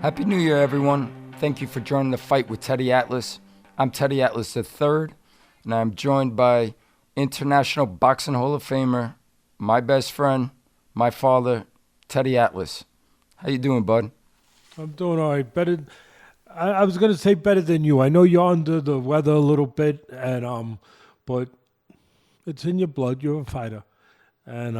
Happy New Year, everyone. Thank you for joining the Fight with Teddy Atlas. I'm Teddy Atlas III, and I'm joined by International Boxing Hall of Famer, my best friend, my father, Teddy Atlas. How you doing, bud? I'm doing all right. Better. I was gonna say better than you. I know you're under the weather a little bit, and but it's in your blood. You're a fighter, and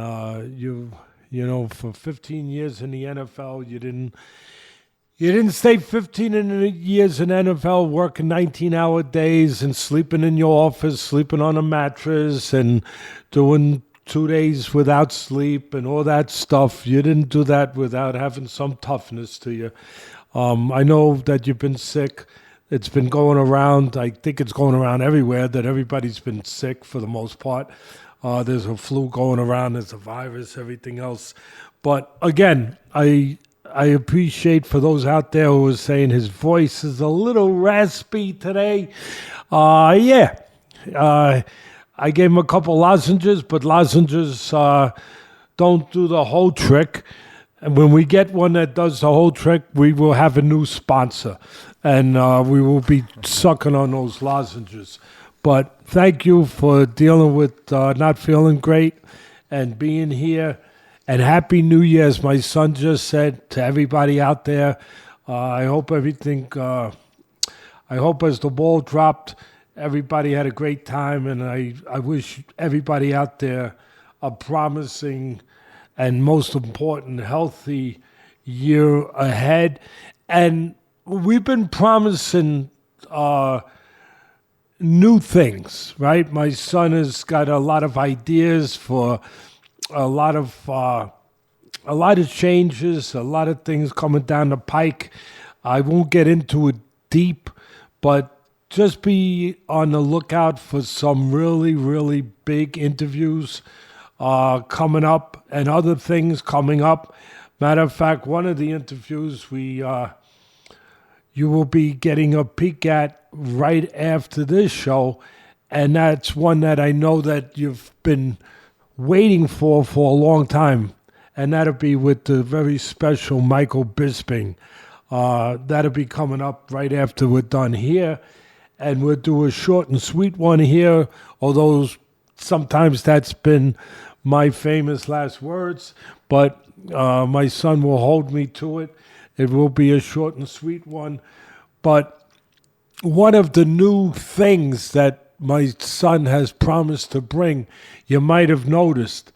you know for 15 years in the NFL, you didn't stay 15 years in NFL working 19-hour days and sleeping in your office, sleeping on a mattress, and doing 2 days without sleep and all that stuff. You didn't do that without having some toughness to you. I know that you've been sick. It's been going around. I think it's going around everywhere that everybody's been sick for the most part. There's a flu going around. There's a virus, everything else. But again, I appreciate for those out there who are saying his voice is a little raspy today. I gave him a couple lozenges, but lozenges don't do the whole trick. And when we get one that does the whole trick, we will have a new sponsor. And we will be sucking on those lozenges. But thank you for dealing with not feeling great and being here. And Happy New Year, as my son just said to everybody out there. I hope everything, I hope as the ball dropped, everybody had a great time. And I wish everybody out there a promising and most important, healthy year ahead. And we've been promising new things, right? My son has got a lot of ideas for a lot of changes, a lot of things coming down the pike. I won't get into it deep, but just be on the lookout for some really, really big interviews coming up and other things coming up. Matter of fact, one of the interviews you will be getting a peek at right after this show, and that's one that I know that you've been waiting for a long time, and that'll be with the very special Michael Bisping. That'll be coming up right after we're done here, and we'll do a short and sweet one here, although sometimes that's been my famous last words, but my son will hold me to it. It will be a short and sweet one. But one of the new things that my son has promised to bring, you might have noticed,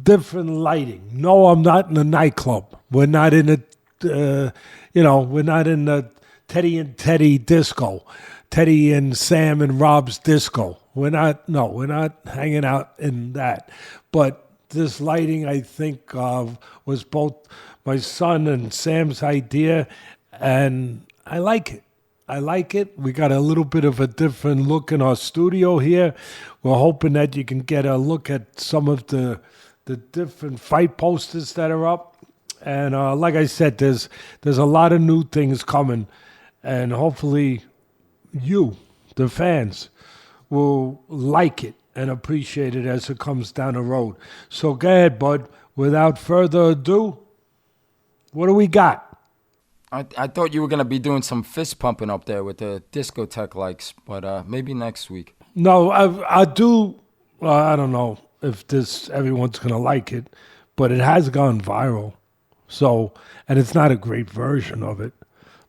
different lighting. No, I'm not in a nightclub. We're not in we're not in the Teddy and Teddy disco, Teddy and Sam and Rob's disco. We're not hanging out in that. But this lighting, I think, was both my son and Sam's idea, and I like it. I like it. We got a little bit of a different look in our studio here. We're hoping that you can get a look at some of the different fight posters that are up. And like I said, there's a lot of new things coming, and hopefully you, the fans, will like it and appreciate it as it comes down the road. So go ahead, bud. Without further ado, what do we got? I thought you were going to be doing some fist pumping up there with the discotheque likes, but maybe next week. No, I do. I don't know if everyone's going to like it, but it has gone viral. So, and it's not a great version of it,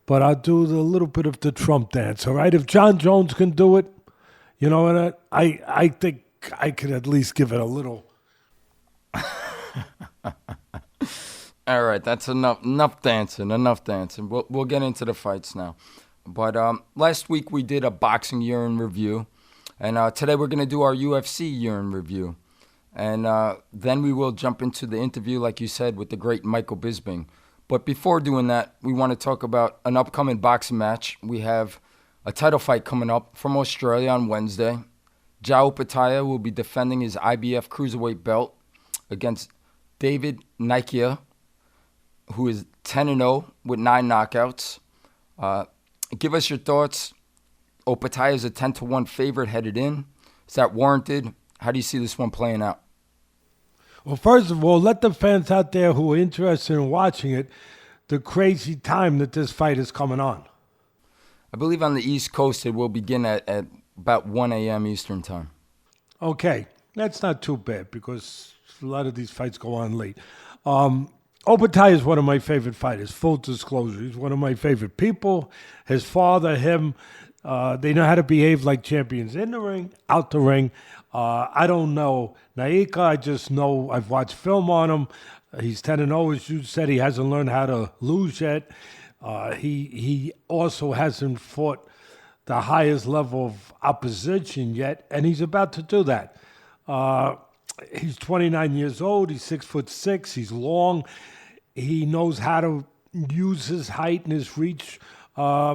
but I'll do a little bit of the Trump dance, all right? If John Jones can do it, you know what? I think I could at least give it a little. All right, that's enough dancing. We'll get into the fights now. But last week we did a boxing year in review, and today we're going to do our UFC year in review. And then we will jump into the interview, like you said, with the great Michael Bisping. But before doing that, we want to talk about an upcoming boxing match. We have a title fight coming up from Australia on Wednesday. Opetaia will be defending his IBF cruiserweight belt against David Nyika, who is 10-0 with 9 knockouts. Give us your thoughts. Opetaia is a 10-1 favorite headed in. Is that warranted? How do you see this one playing out? Well, first of all, let the fans out there who are interested in watching it, the crazy time that this fight is coming on? I believe on the East Coast it will begin at about 1 a.m. Eastern time. Okay, that's not too bad because a lot of these fights go on late. Opetaia is one of my favorite fighters, full disclosure. He's one of my favorite people. His father, him, they know how to behave like champions in the ring, out the ring. I don't know Nyika. I just know I've watched film on him. He's 10-0, as you said. He hasn't learned how to lose yet. He also hasn't fought the highest level of opposition yet, and he's about to do that. He's 29 years old. He's 6'6". He's long. He knows how to use his height and his reach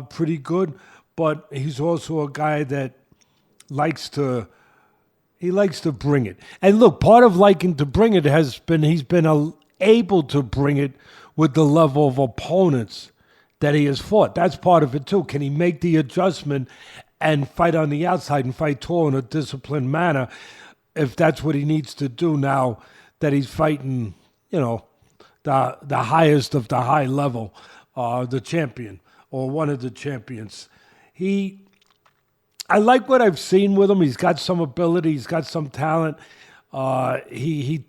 pretty good, but he's also a guy that likes to bring it. And look, part of liking to bring it has been he's been able to bring it with the level of opponents that he has fought. That's part of it too. Can he make the adjustment and fight on the outside and fight tall in a disciplined manner if that's what he needs to do now that he's fighting, the highest of the high level, the champion or one of the champions. I like what I've seen with him. He's got some ability. He's got some talent. He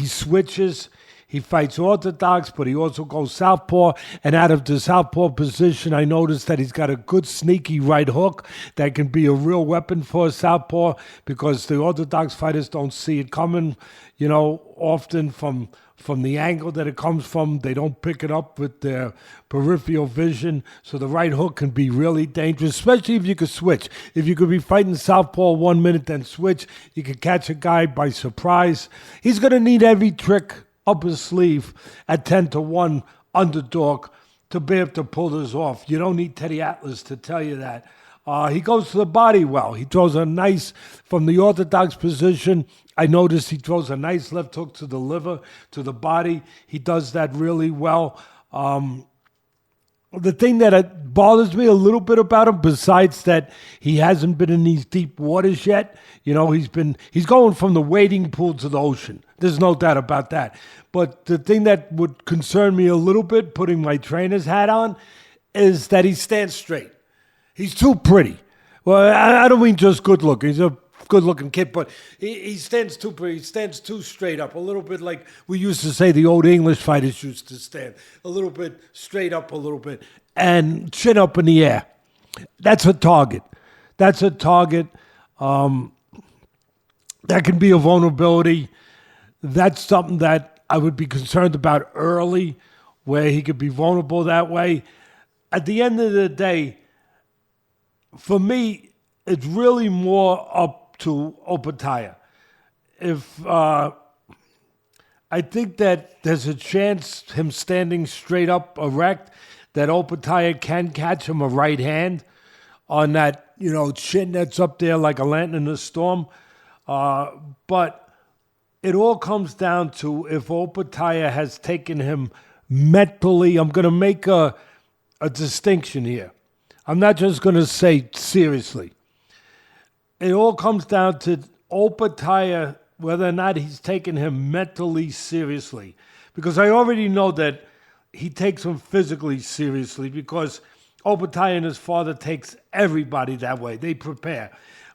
switches. He fights orthodox, but he also goes southpaw. And out of the southpaw position, I noticed that he's got a good sneaky right hook that can be a real weapon for a southpaw because the orthodox fighters don't see it coming, often from the angle that it comes from. They don't pick it up with their peripheral vision. So the right hook can be really dangerous, especially if you could switch. If you could be fighting southpaw 1 minute, then switch, you could catch a guy by surprise. He's going to need every trick up his sleeve at 10-1 underdog to be able to pull this off. You don't need Teddy Atlas to tell you that. He goes to the body well. He throws a nice, from the orthodox position, I noticed he throws a nice left hook to the liver, to the body. He does that really well. The thing that bothers me a little bit about him, besides that he hasn't been in these deep waters yet, he's going from the wading pool to the ocean. There's no doubt about that. But the thing that would concern me a little bit, putting my trainer's hat on, is that he stands straight. He's too pretty. Well, I don't mean just good looking. He's a good-looking kid, but he stands too pretty. He stands too straight up, a little bit like we used to say the old English fighters used to stand, a little bit straight up a little bit, and chin up in the air. That's a target. That's a target. That can be a vulnerability. That's something that I would be concerned about early, where he could be vulnerable that way. At the end of the day, for me, it's really more up to Opetaia. I think that there's a chance him standing straight up erect that Opetaia can catch him a right hand on that, chin that's up there like a lantern in a storm. But it all comes down to if Opetaia has taken him mentally. I'm going to make a distinction here. I'm not just going to say seriously. It all comes down to Opetaia, whether or not he's taken him mentally seriously. Because I already know that he takes him physically seriously because Opetaia and his father takes everybody that way. They prepare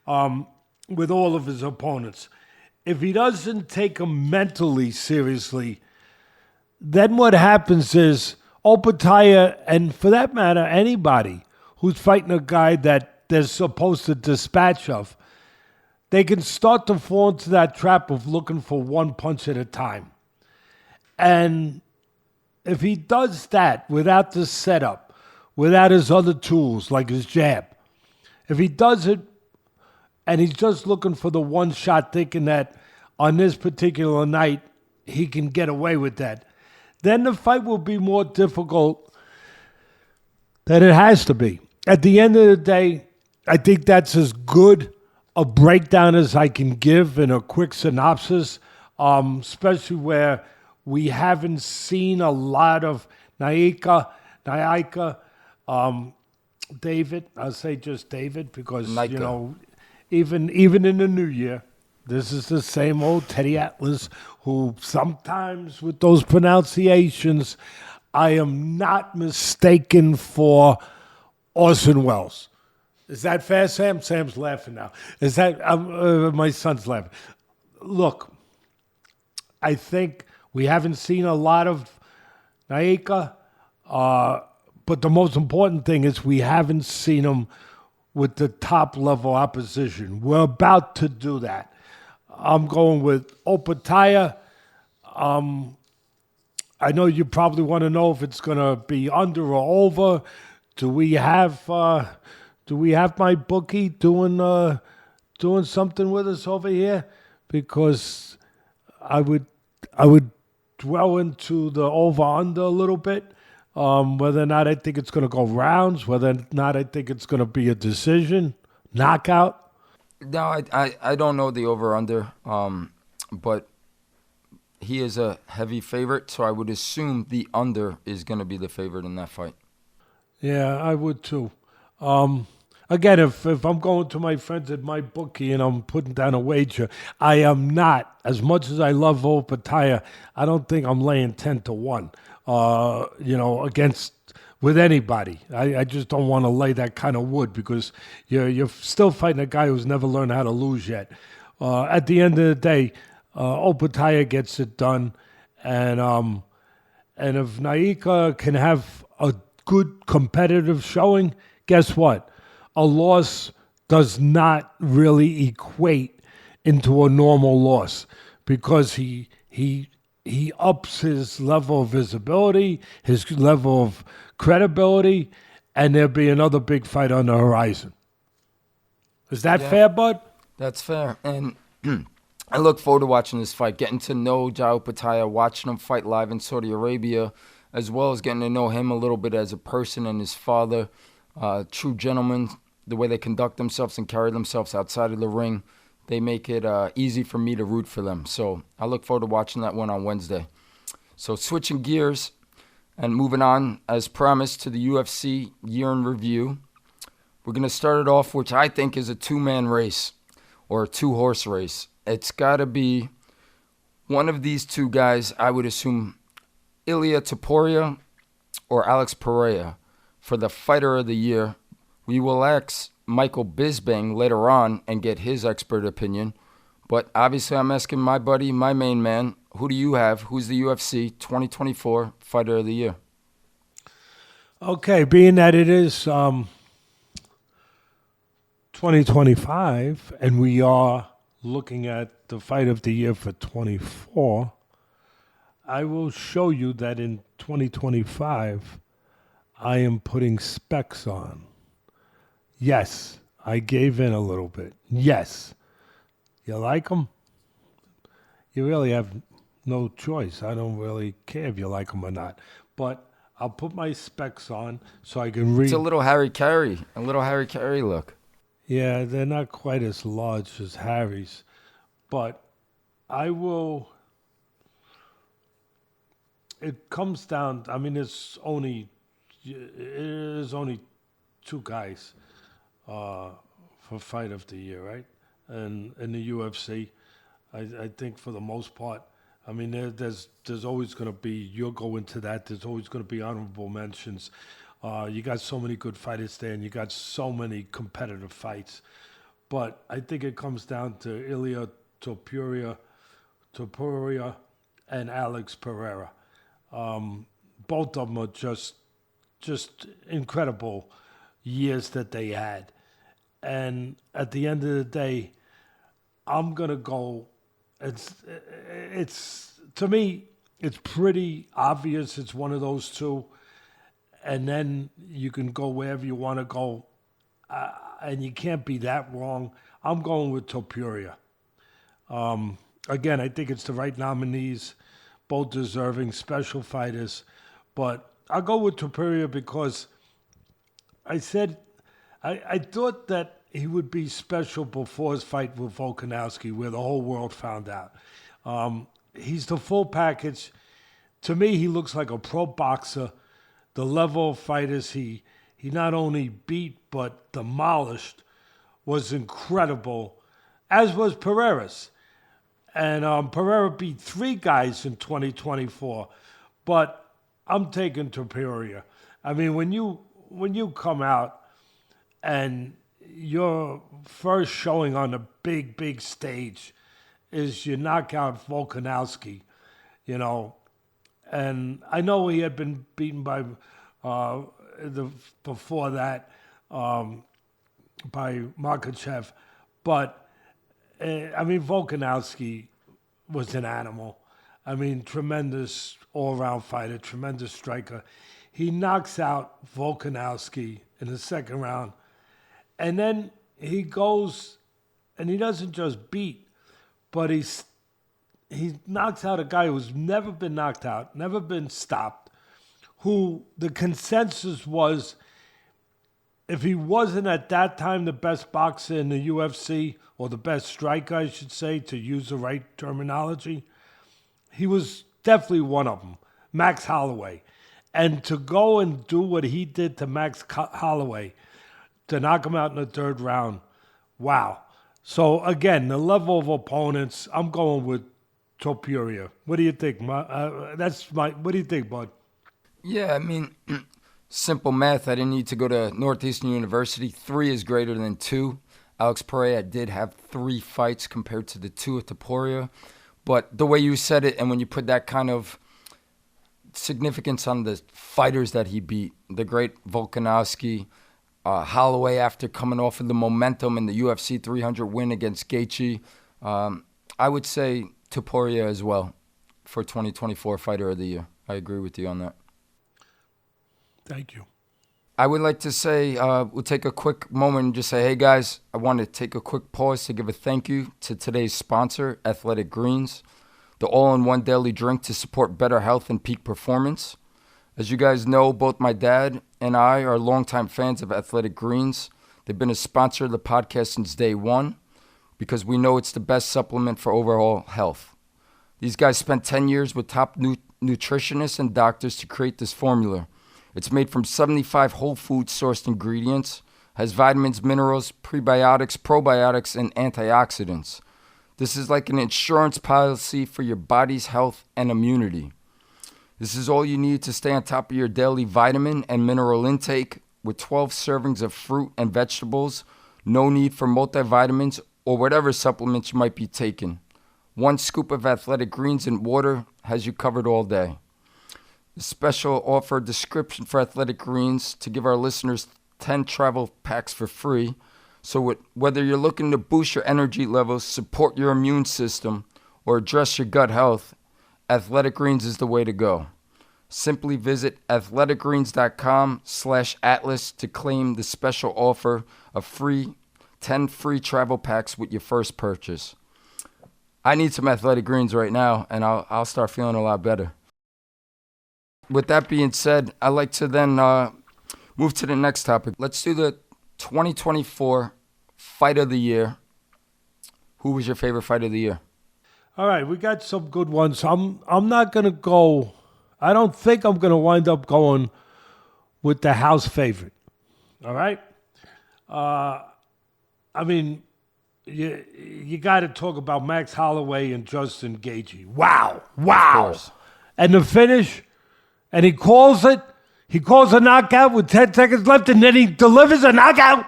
with all of his opponents. If he doesn't take him mentally seriously, then what happens is Opetaia, and for that matter, anybody who's fighting a guy that they're supposed to dispatch of, they can start to fall into that trap of looking for one punch at a time. And if he does that without the setup, without his other tools like his jab, if he does it and he's just looking for the one shot thinking that on this particular night he can get away with that, then the fight will be more difficult than it has to be. At the end of the day, I think that's as good a breakdown as I can give in a quick synopsis, especially where we haven't seen a lot of Nyika, David. I'll say just David because, Nyika. Even in the new year, this is the same old Teddy Atlas who sometimes with those pronunciations, I am not mistaken for Orson Welles. Is that fair, Sam? Sam's laughing now. Is that my son's laughing? Look, I think we haven't seen a lot of Nyika, but the most important thing is we haven't seen him with the top level opposition. We're about to do that. I'm going with Opetaia. I know you probably want to know if it's going to be under or over. Do we have my bookie doing something with us over here? Because I would dwell into the over under a little bit. Whether or not I think it's going to go rounds, whether or not I think it's going to be a decision, knockout. No, I don't know the over-under, but he is a heavy favorite, so I would assume the under is going to be the favorite in that fight. Yeah, I would too. Again, if I'm going to my friends at my bookie and I'm putting down a wager, I am not. As much as I love Opetaia, I don't think I'm laying 10-1. Against with anybody. I just don't want to lay that kind of wood because you're still fighting a guy who's never learned how to lose yet. At the end of the day, Opetaia gets it done, and if Nyika can have a good competitive showing, guess what? A loss does not really equate into a normal loss because he ups his level of visibility, his level of credibility, and there'll be another big fight on the horizon. Is that fair, bud? That's fair. And I look forward to watching this fight, getting to know Jai Opetaia, watching him fight live in Saudi Arabia, as well as getting to know him a little bit as a person and his father. True gentlemen, the way they conduct themselves and carry themselves outside of the ring, they make it easy for me to root for them. So I look forward to watching that one on Wednesday. So switching gears and moving on, as promised, to the UFC year in review. We're going to start it off, which I think is a two-man race or a two-horse race. It's got to be one of these two guys, I would assume Ilia Topuria or Alex Pereira for the Fighter of the Year. We will ask Michael Bisping later on and get his expert opinion. But obviously I'm asking my buddy, my main man, who do you have? Who's the UFC 2024 Fighter of the Year? Okay, being that it is 2025 and we are looking at the Fight of the Year for 24, I will show you that in 2025 I am putting specs on. Yes, I gave in a little bit. Yes. You like them? You really have no choice. I don't really care if you like them or not. But I'll put my specs on so I can read. It's a little Harry Carey look. Yeah, they're not quite as large as Harry's. But I will... It comes down... I mean, it is only two guys for Fight of the Year, right? And in the UFC, I think for the most part, I mean, there's always going to be, you'll go into that, there's always going to be honorable mentions. You got so many good fighters there, and you got so many competitive fights. But I think it comes down to Ilia Topuria and Alex Pereira. Both of them are just incredible years that they had. And at the end of the day, I'm going to go, it's to me, it's pretty obvious it's one of those two. And then you can go wherever you want to go. And you can't be that wrong. I'm going with Topuria. Again, I think it's the right nominees, both deserving special fighters. But I'll go with Topuria because I thought that he would be special before his fight with Volkanovski, where the whole world found out. He's the full package. To me, he looks like a pro boxer. The level of fighters he not only beat but demolished was incredible, as was Pereira's. And Pereira beat three guys in 2024. But I'm taking Topuria. I mean, when you come out and your first showing on a big stage is you knock out Volkanovski, you know, and I know he had been beaten by the before that by Makachev, but I mean Volkanovski was an animal. I mean, tremendous all-round fighter, tremendous striker. He knocks out Volkanovski in the second round, and then he goes and he doesn't just beat, but he knocks out a guy who's never been knocked out, never been stopped, who the consensus was, if he wasn't at that time the best boxer in the UFC, or the best striker, I should say, to use the right terminology, he was definitely one of them, Max Holloway. And to go and do what he did to Max Holloway, to knock him out in the third round, wow. So again, the level of opponents, I'm going with Topuria. What do you think? What do you think, bud? Yeah, I mean, simple math. I didn't need to go to Northeastern University. 3 is greater than 2. Alex Pereira did have 3 fights compared to the 2 at Topuria. But the way you said it, and when you put that kind of significance on the fighters that he beat, the great Volkanovski, Holloway after coming off of the momentum in the UFC 300 win against Gaethje, I would say Topuria as well for 2024 Fighter of the Year. I agree with you on that. Thank you. I would like to say, we'll take a quick moment and just say, hey guys, I want to take a quick pause to give a thank you to today's sponsor, Athletic Greens, the all-in-one daily drink to support better health and peak performance. As you guys know, both my dad and I are longtime fans of Athletic Greens. They've been a sponsor of the podcast since day one because we know it's the best supplement for overall health. These guys spent 10 years with top nutritionists and doctors to create this formula. It's made from 75 whole food sourced ingredients, has vitamins, minerals, prebiotics, probiotics, and antioxidants. This is like an insurance policy for your body's health and immunity. This is all you need to stay on top of your daily vitamin and mineral intake with 12 servings of fruit and vegetables. No need for multivitamins or whatever supplements you might be taking. 1 scoop of Athletic Greens in water has you covered all day. The special offer description for Athletic Greens to give our listeners 10 travel packs for free. So whether you're looking to boost your energy levels, support your immune system, or address your gut health, Athletic Greens is the way to go. Simply visit athleticgreens.com/atlas to claim the special offer of 10 free travel packs with your first purchase. I need some Athletic Greens right now, and I'll start feeling a lot better. With that being said, I'd like to then move to the next topic. Let's do the 2024 Fight of the Year. Who was your favorite Fight of the Year? All right, we got some good ones. I'm not going to go, I don't think I'm going to wind up going with the house favorite. All right? I mean, you got to talk about Max Holloway and Justin Gaethje. Wow. And the finish, and he calls it. He calls a knockout with 10 seconds left, and then he delivers a knockout.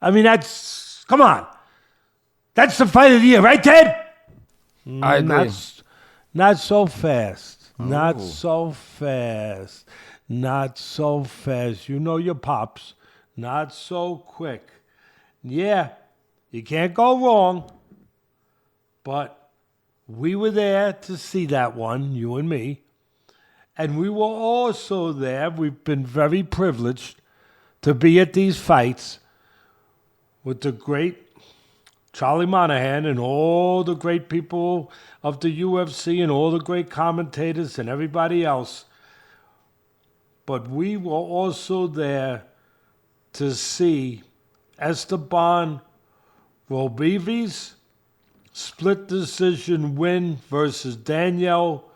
I mean, come on. That's the Fight of the Year, right, Ted? I agree. Not so fast. Oh. Not so fast. Not so fast. You know your pops. Not so quick. Yeah, you can't go wrong. But we were there to see that one, you and me. And we were also there. We've been very privileged to be at these fights with the great Charlie Monahan and all the great people of the UFC and all the great commentators and everybody else. But we were also there to see Esteban Robivis split decision win versus Daniel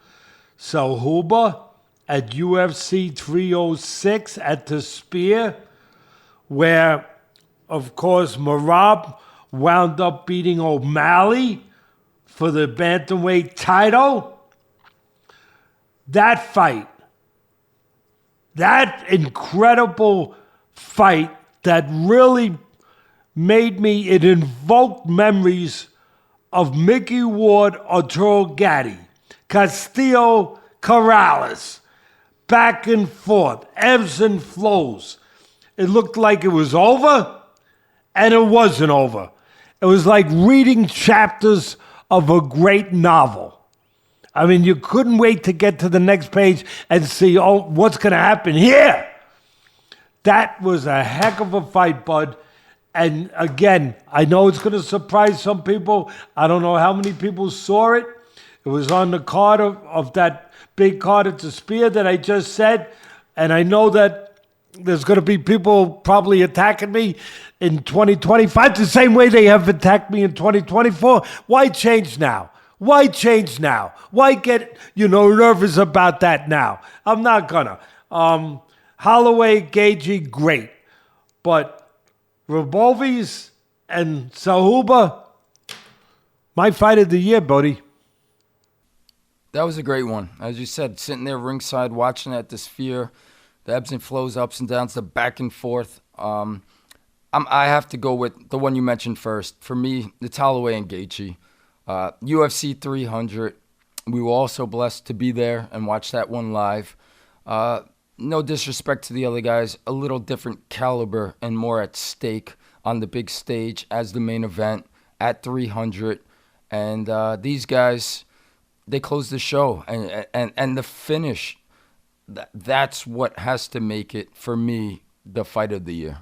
Selhuba at UFC 306 at the Spear, where, of course, Merab wound up beating O'Malley for the bantamweight title. That fight that incredible fight that really made me, it invoked memories of Mickey Ward, Arturo Gatti, Castillo, Corrales, back and forth, ebbs and flows. It looked like it was over, and it wasn't over. It was like reading chapters of a great novel. I mean, you couldn't wait to get to the next page and see, oh, what's going to happen here? That was a heck of a fight, bud. And again, I know it's going to surprise some people. I don't know how many people saw it. It was on the card of that big card at the Spear that I just said. And I know that there's going to be people probably attacking me in 2025 the same way they have attacked me in 2024. Why change now? Why change now? Why get, nervous about that now? I'm not gonna. Holloway, Gaethje, great. But Rabovi's and Sahuba, my fight of the year, buddy. That was a great one. As you said, sitting there ringside, watching at the Sphere, the ebbs and flows, ups and downs, the back and forth. I have to go with the one you mentioned first. For me, it's Holloway and Gaethje. UFC 300. We were also blessed to be there and watch that one live. No disrespect to the other guys, a little different caliber and more at stake on the big stage as the main event at 300. And these guys, they closed the show. And the finish, that's what has to make it, for me, the fight of the year.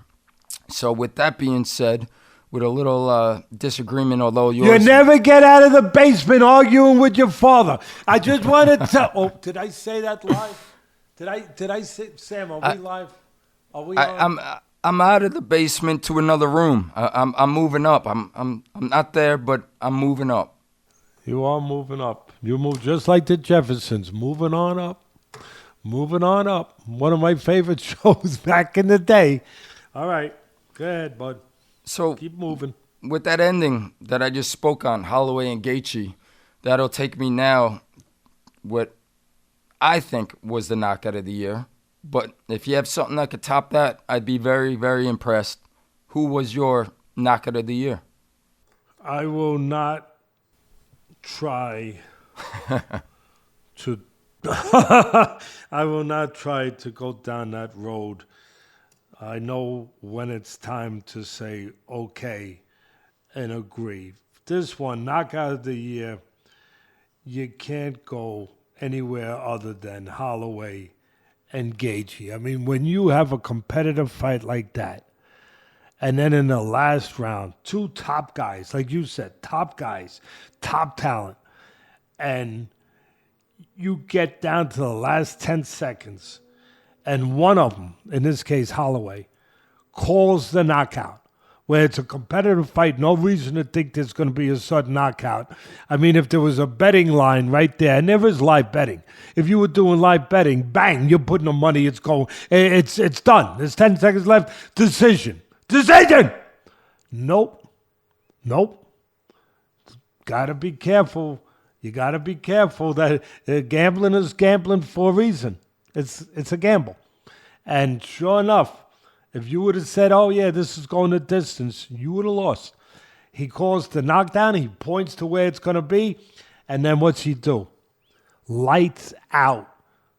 So with that being said, with a little disagreement, although yours... You never get out of the basement arguing with your father. I just want to tell... Oh, did I say that live? Did I say... Sam, are we live? Are we on? I'm out of the basement to another room. I'm moving up. I'm not there, but I'm moving up. You are moving up. You move just like the Jeffersons. Moving on up. Moving on up. One of my favorite shows back in the day. All right. Go ahead, bud. So keep moving. With that ending that I just spoke on, Holloway and Gaethje, that'll take me now what I think was the knockout of the year. But if you have something that could top that, I'd be very, very impressed. Who was your knockout of the year? I will not try to... I will not try to go down that road. I know when it's time to say okay and agree. This one, knockout of the year, you can't go anywhere other than Holloway and Gaethje. I mean, when you have a competitive fight like that, and then in the last round, two top guys, like you said, top guys, top talent, and you get down to the last 10 seconds, and one of them, in this case Holloway, calls the knockout, where it's a competitive fight, no reason to think there's going to be a sudden knockout. I mean, if there was a betting line right there, and there is live betting. If you were doing live betting, bang, you're putting the money, it's going, it's done. There's 10 seconds left, decision. Nope. Got to be careful. You got to be careful that gambling is gambling for a reason. It's a gamble. And sure enough, if you would have said, oh, yeah, this is going the distance, you would have lost. He calls the knockdown. He points to where it's going to be. And then what's he do? Lights out.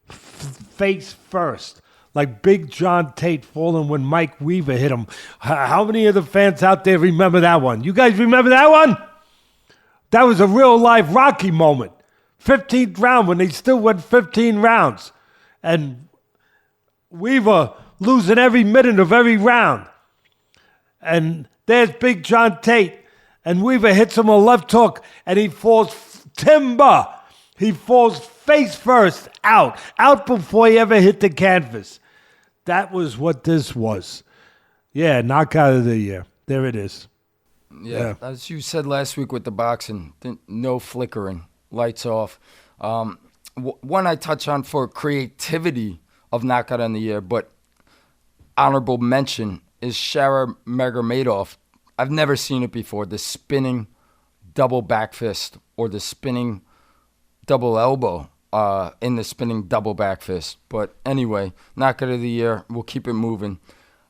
Face first. Like Big John Tate falling when Mike Weaver hit him. How many of the fans out there remember that one? You guys remember that one? That was a real life Rocky moment. 15th round when they still went 15 rounds. And Weaver losing every minute of every round. And there's Big John Tate. And Weaver hits him a left hook. And he falls timber. He falls face first out. Out before he ever hit the canvas. That was what this was. Yeah, knockout of the year. There it is. Yeah, as you said last week with the boxing, no flickering, lights off. One I touch on for creativity of knockout of the year, but honorable mention is Shara Magomedov. I've never seen it before, the spinning double back fist or the spinning double elbow. in the spinning double back fist. But anyway, knockout of the year. We'll keep it moving.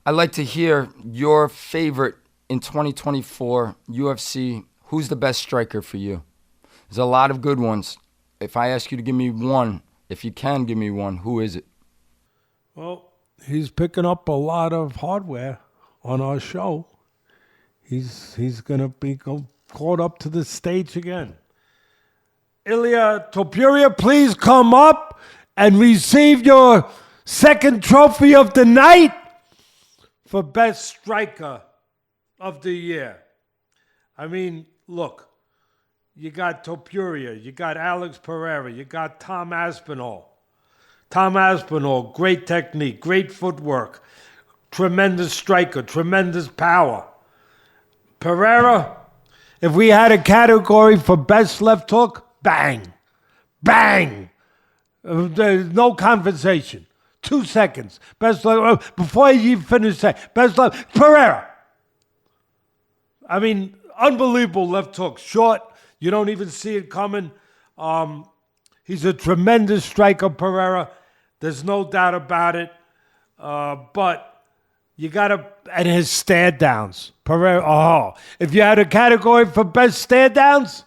I'd like to hear your favorite in 2024 UFC. Who's the best striker for you? There's a lot of good ones. If I ask you to give me one, if you can give me one, who is it? Well, he's picking up a lot of hardware on our show. He's going to be called up to the stage again. Ilya Topuria, please come up and receive your second trophy of the night for Best Striker of the Year. I mean, look, you got Topuria, you got Alex Pereira, you got Tom Aspinall. Tom Aspinall, great technique, great footwork, tremendous striker, tremendous power. Pereira, if we had a category for best left hook, bang, bang. There's no conversation. 2 seconds. Best left, before you even finish saying, best left, Pereira. I mean, unbelievable left hook. Short, you don't even see it coming. He's a tremendous striker, Pereira. There's no doubt about it. But you got to, and his stare downs. Pereira, if you had a category for best stare downs,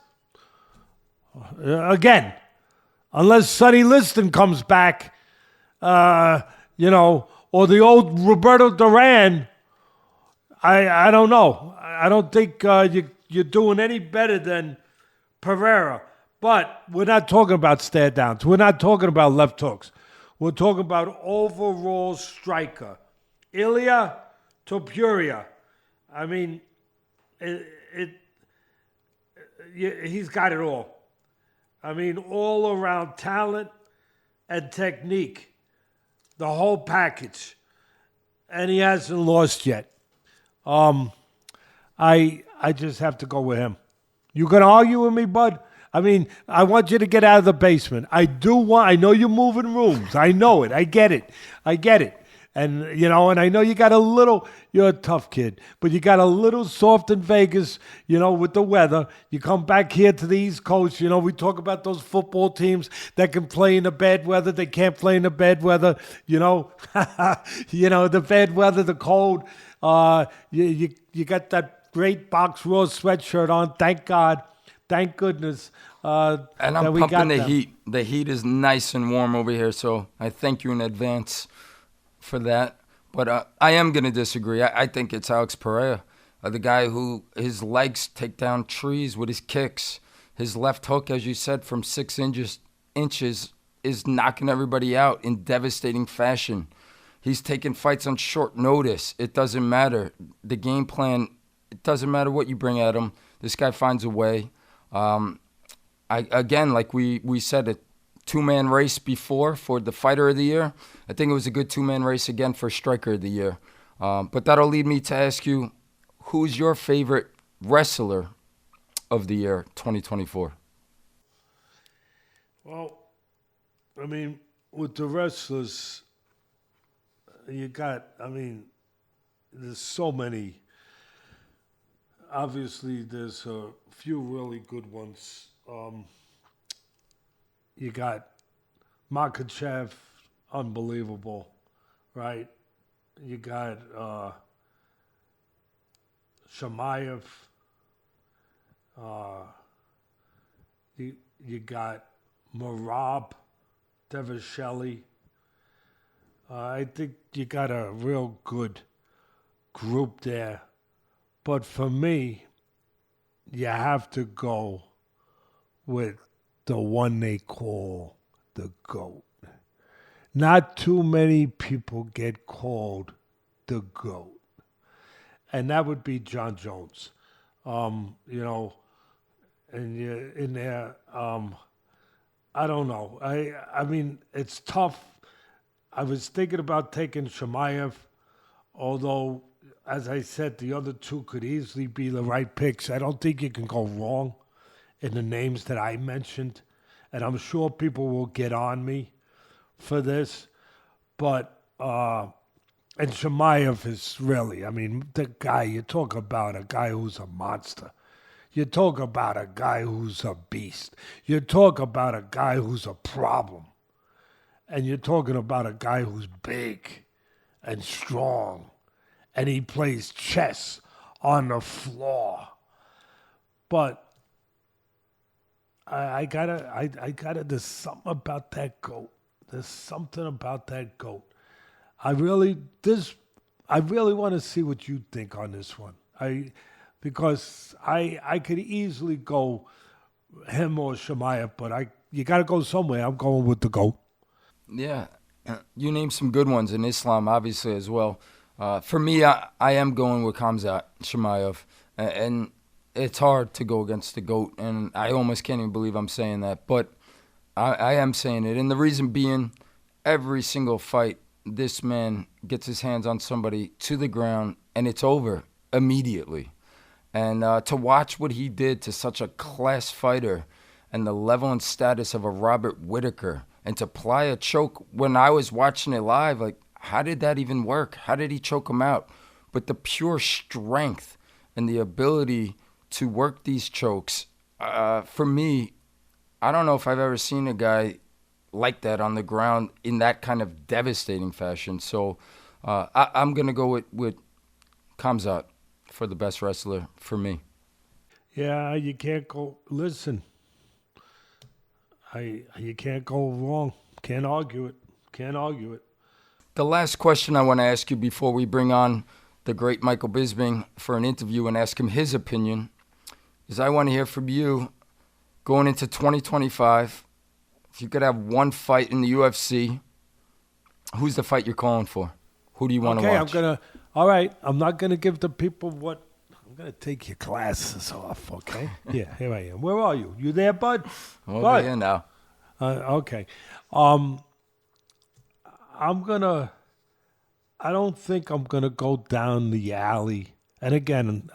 again, unless Sonny Liston comes back, or the old Roberto Duran, I don't know. I don't think you're doing any better than Pereira. But we're not talking about stare downs. We're not talking about left hooks. We're talking about overall striker. Ilya Topuria. I mean, he's got it all. I mean, all around talent and technique. The whole package. And he hasn't lost yet. I just have to go with him. You gonna argue with me, bud? I mean, I want you to get out of the basement. I know you're moving rooms. I know it. I get it. And, and I know you're a tough kid, but you got a little soft in Vegas, with the weather. You come back here to the East Coast, we talk about those football teams that can play in the bad weather. They can't play in the bad weather, the bad weather, the cold. You got that great Box Raw sweatshirt on. Thank God. Thank goodness. And I'm pumping the heat. The heat is nice and warm over here, so I thank you in advance for that. But I am going to disagree. I think it's Alex Pereira, the guy who his legs take down trees with his kicks. His left hook, as you said, from 6 inches is knocking everybody out in devastating fashion. He's taking fights on short notice. It doesn't matter. The game plan, it doesn't matter what you bring at him. This guy finds a way. Again, like we said, a 2-man race before for the Fighter of the Year. I think it was a good 2-man race again for Striker of the Year. But that'll lead me to ask you, who's your favorite wrestler of the year 2024? Well, I mean, with the wrestlers, there's so many. Obviously, there's a few really good ones. You got Makachev, unbelievable, right? You got Shamayev. You got Merab Devasheli. I think you got a real good group there. But for me, you have to go with the one they call the GOAT. Not too many people get called the GOAT. And that would be John Jones. And you're in there, I don't know. I mean, it's tough. I was thinking about taking Shamayev, although, as I said, the other two could easily be the right picks. I don't think you can go wrong in the names that I mentioned. And I'm sure people will get on me for this. But, and Shamayev is really, the guy, you talk about a guy who's a monster. You talk about a guy who's a beast. You talk about a guy who's a problem. And you're talking about a guy who's big and strong. And he plays chess on the floor. But I gotta, there's something about that GOAT. There's something about that GOAT. I really want to see what you think on this one. Because I could easily go him or Chimaev, but you got to go somewhere. I'm going with the GOAT. Yeah, you named some good ones in Islam, obviously, as well. For me, I am going with Khamzat Chimaev, and it's hard to go against the GOAT, and I almost can't even believe I'm saying that, but I am saying it. And the reason being, every single fight, this man gets his hands on somebody to the ground, and it's over immediately. And to watch what he did to such a class fighter and the level and status of a Robert Whittaker, and to apply a choke, when I was watching it live, like, how did that even work? How did he choke him out? But the pure strength and the ability to work these chokes, for me, I don't know if I've ever seen a guy like that on the ground in that kind of devastating fashion. So I'm going to go with Khamzat for the best wrestler for me. Yeah, you can't go. Listen, you can't go wrong. Can't argue it. Can't argue it. The last question I want to ask you before we bring on the great Michael Bisping for an interview and ask him his opinion is I want to hear from you going into 2025. If you could have one fight in the UFC, who's the fight you're calling for? Who do you want to watch? All right, I'm not going to give the people what, I'm going to take your glasses off, okay? Yeah, here I am. Where are you? You there, bud? Over here now. Okay. I don't think I'm going to go down the alley. And again,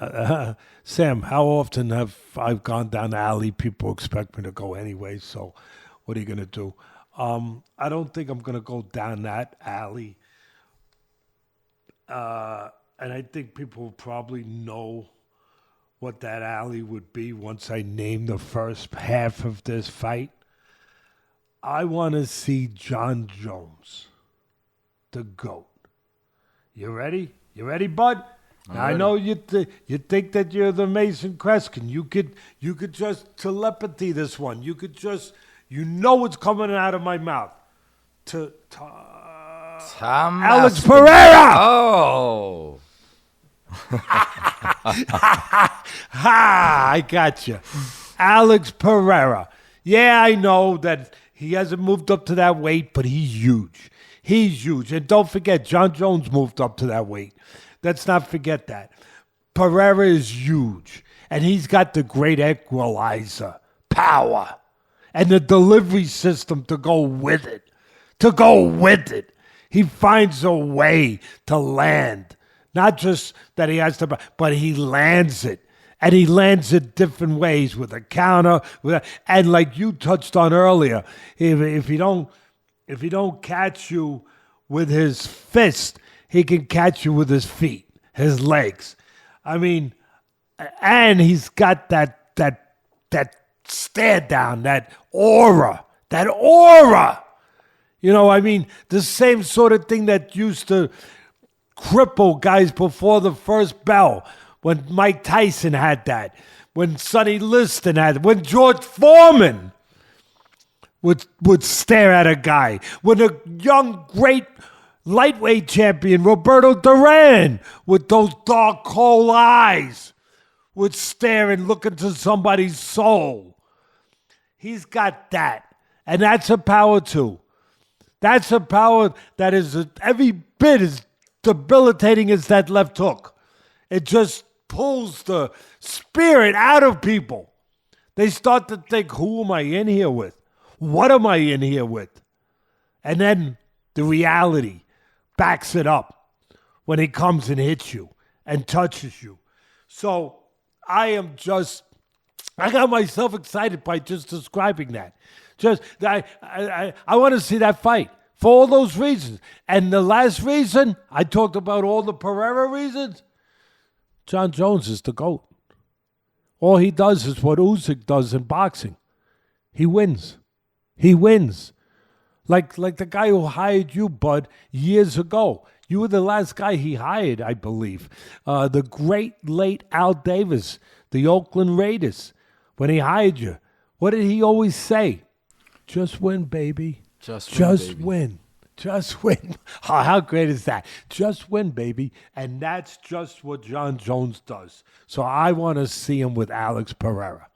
Sam, how often have I gone down the alley? People expect me to go anyway, so what are you going to do? I don't think I'm going to go down that alley. And I think people probably know what that alley would be once I name the first half of this fight. I want to see Jon Jones, the GOAT. You ready? You ready, bud? Now, I know you think that you're the Mason Kreskin. You could just telepathy this one. You could just, what's coming out of my mouth. Alex Pereira! Oh. Ha! I got you. Alex Pereira. Yeah, I know that he hasn't moved up to that weight, but he's huge. He's huge. And don't forget, Jon Jones moved up to that weight. Let's not forget that. Pereira is huge. And he's got the great equalizer power and the delivery system to go with it. He finds a way to land. Not just that he has to, but he lands it. And he lands it different ways with a counter. And like you touched on earlier, if he don't catch you with his fist, he can catch you with his feet, his legs. I mean, and he's got that stare down, that aura. You know, I mean, the same sort of thing that used to cripple guys before the first bell. When Mike Tyson had that. When Sonny Liston had it. When George Foreman would stare at a guy. When a young, great lightweight champion, Roberto Duran, with those dark, cold eyes, would stare and look into somebody's soul. He's got that. And that's a power too. That's a power that is every bit as debilitating as that left hook. It just pulls the spirit out of people. They start to think, who am I in here with? What am I in here with? And then the reality backs it up when he comes and hits you and touches you. So I got myself excited by just describing that. I want to see that fight for all those reasons. And the last reason, I talked about all the Pereira reasons. Jon Jones is the GOAT. All he does is what Usyk does in boxing. He wins. He wins. Like the guy who hired you, Bud, years ago. You were the last guy he hired, I believe. The great late Al Davis, the Oakland Raiders, when he hired you. What did he always say? Just win, baby. Just Just baby. win. Just win. How great is that? Just win, baby. And that's just what John Jones does. So I want to see him with Alex Pereira.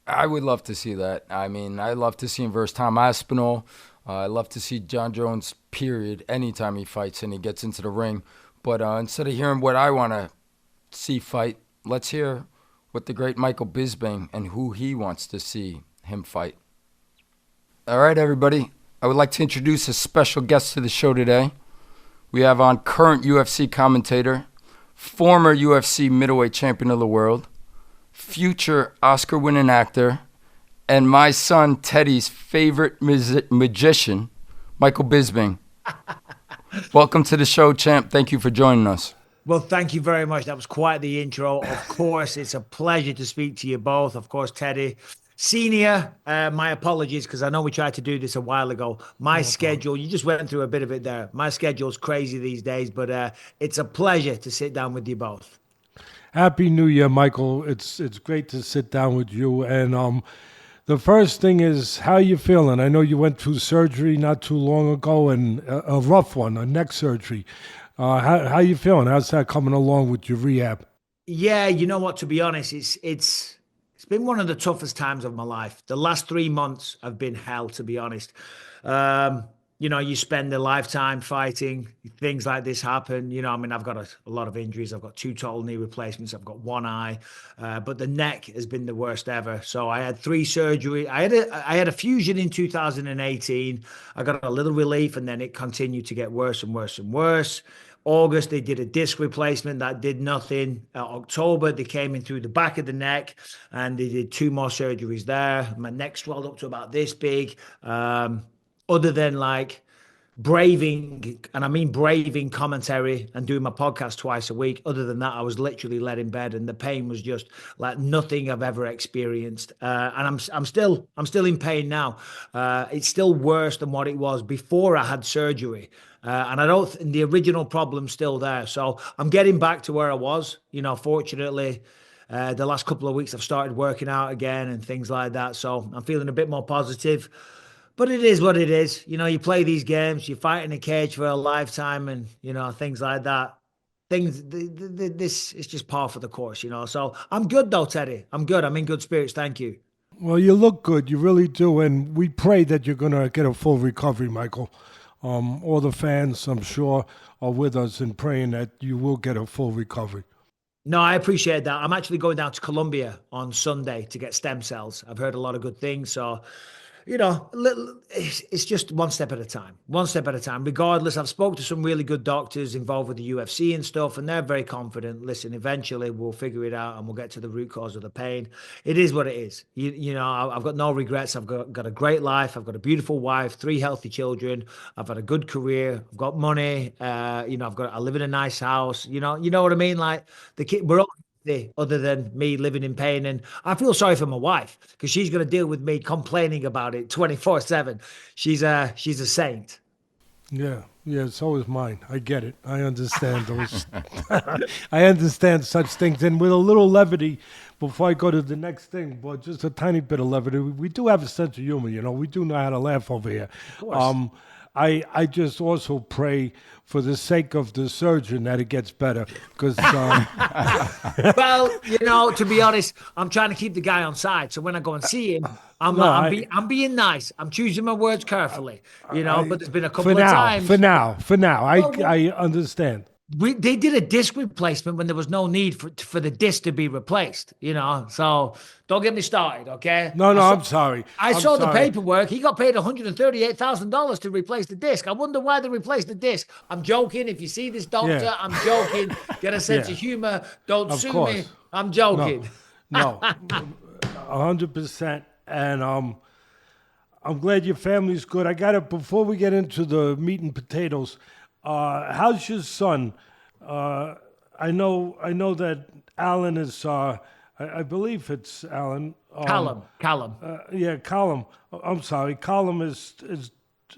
I would love to see that. I mean, I'd love to see him versus Tom Aspinall. I'd love to see John Jones, period, anytime he fights and he gets into the ring. But instead of hearing what I want to see fight, let's hear what the great Michael Bisping and who he wants to see him fight. All right, everybody. I would like to introduce a special guest to the show today. We have on current UFC commentator, former UFC middleweight champion of the world, future Oscar-winning actor, and my son Teddy's favorite magician, Michael Bisping. Welcome to the show, champ. Thank you for joining us. Well, thank you very much. That was quite the intro. Of course, it's a pleasure to speak to you both. Of course, Teddy. Senior, my apologies, because I know we tried to do this a while ago. My schedule, you just went through a bit of it there. My schedule's crazy these days, but it's a pleasure to sit down with you both. Happy New Year, Michael. It's great to sit down with you. And the first thing is, how you feeling? I know you went through surgery not too long ago, and a rough one, a neck surgery. How you feeling? How's that coming along with your rehab? Yeah, you know what? To be honest, it's been one of the toughest times of my life. The last 3 months have been hell, to be honest. You spend a lifetime fighting, things like this happen. I mean, I've got a lot of injuries. I've got 2 total knee replacements. I've got 1 eye, but the neck has been the worst ever. So I had 3 surgery. I had a fusion in 2018. I got a little relief, and then it continued to get worse and worse and worse. August, they did a disc replacement that did nothing. October, they came in through the back of the neck, and they did 2 more surgeries there. My neck swelled up to about this big. Other than like braving, and I mean braving commentary and doing my podcast twice a week. Other than that, I was literally let in bed, and the pain was just like nothing I've ever experienced. And I'm still in pain now. It's still worse than what it was before I had surgery. And the original problem's still there. So I'm getting back to where I was. Fortunately, the last couple of weeks I've started working out again and things like that. So I'm feeling a bit more positive. But it is what it is. You play these games, you fight in a cage for a lifetime, and, things like that. This is just par for the course, So I'm good though, Teddy. I'm good. I'm in good spirits. Thank you. Well, you look good. You really do. And we pray that you're going to get a full recovery, Michael. All the fans, I'm sure, are with us in praying that you will get a full recovery. No, I appreciate that. I'm actually going down to Colombia on Sunday to get stem cells. I've heard a lot of good things. So, it's just one step at a time. One step at a time. Regardless, I've spoke to some really good doctors involved with the UFC and stuff, and they're very confident. Listen, eventually we'll figure it out and we'll get to the root cause of the pain. It is what it is. I've got no regrets. I've got a great life. I've got a beautiful wife, 3 healthy children. I've had a good career. I've got money. I live in a nice house. You know what I mean? Like we're all other than me living in pain. And I feel sorry for my wife because she's going to deal with me complaining about it 24/7. She's a saint. Yeah, so is mine. I get it. I understand those. I understand such things. And with a little levity, before I go to the next thing, but just a tiny bit of levity, we do have a sense of humor, we do know how to laugh over here. Of course. I just also pray for the sake of the surgeon that it gets better. Because, well, to be honest, I'm trying to keep the guy on side. So when I go and see him, I'm being nice. I'm choosing my words carefully, but there's been a couple of times. For now, I understand. They did a disc replacement when there was no need for the disc to be replaced, so don't get me started, okay? No, I'm sorry. I saw the paperwork. He got paid $138,000 to replace the disc. I wonder why they replaced the disc. I'm joking. If you see this doctor, I'm joking. Get a sense of humor. Don't sue me. I'm joking. No, 100%. And I'm glad your family's good. I got it before we get into the meat and potatoes. How's your son? I know that Alan is I believe it's Alan. Callum. Yeah, Callum. I'm sorry. Callum is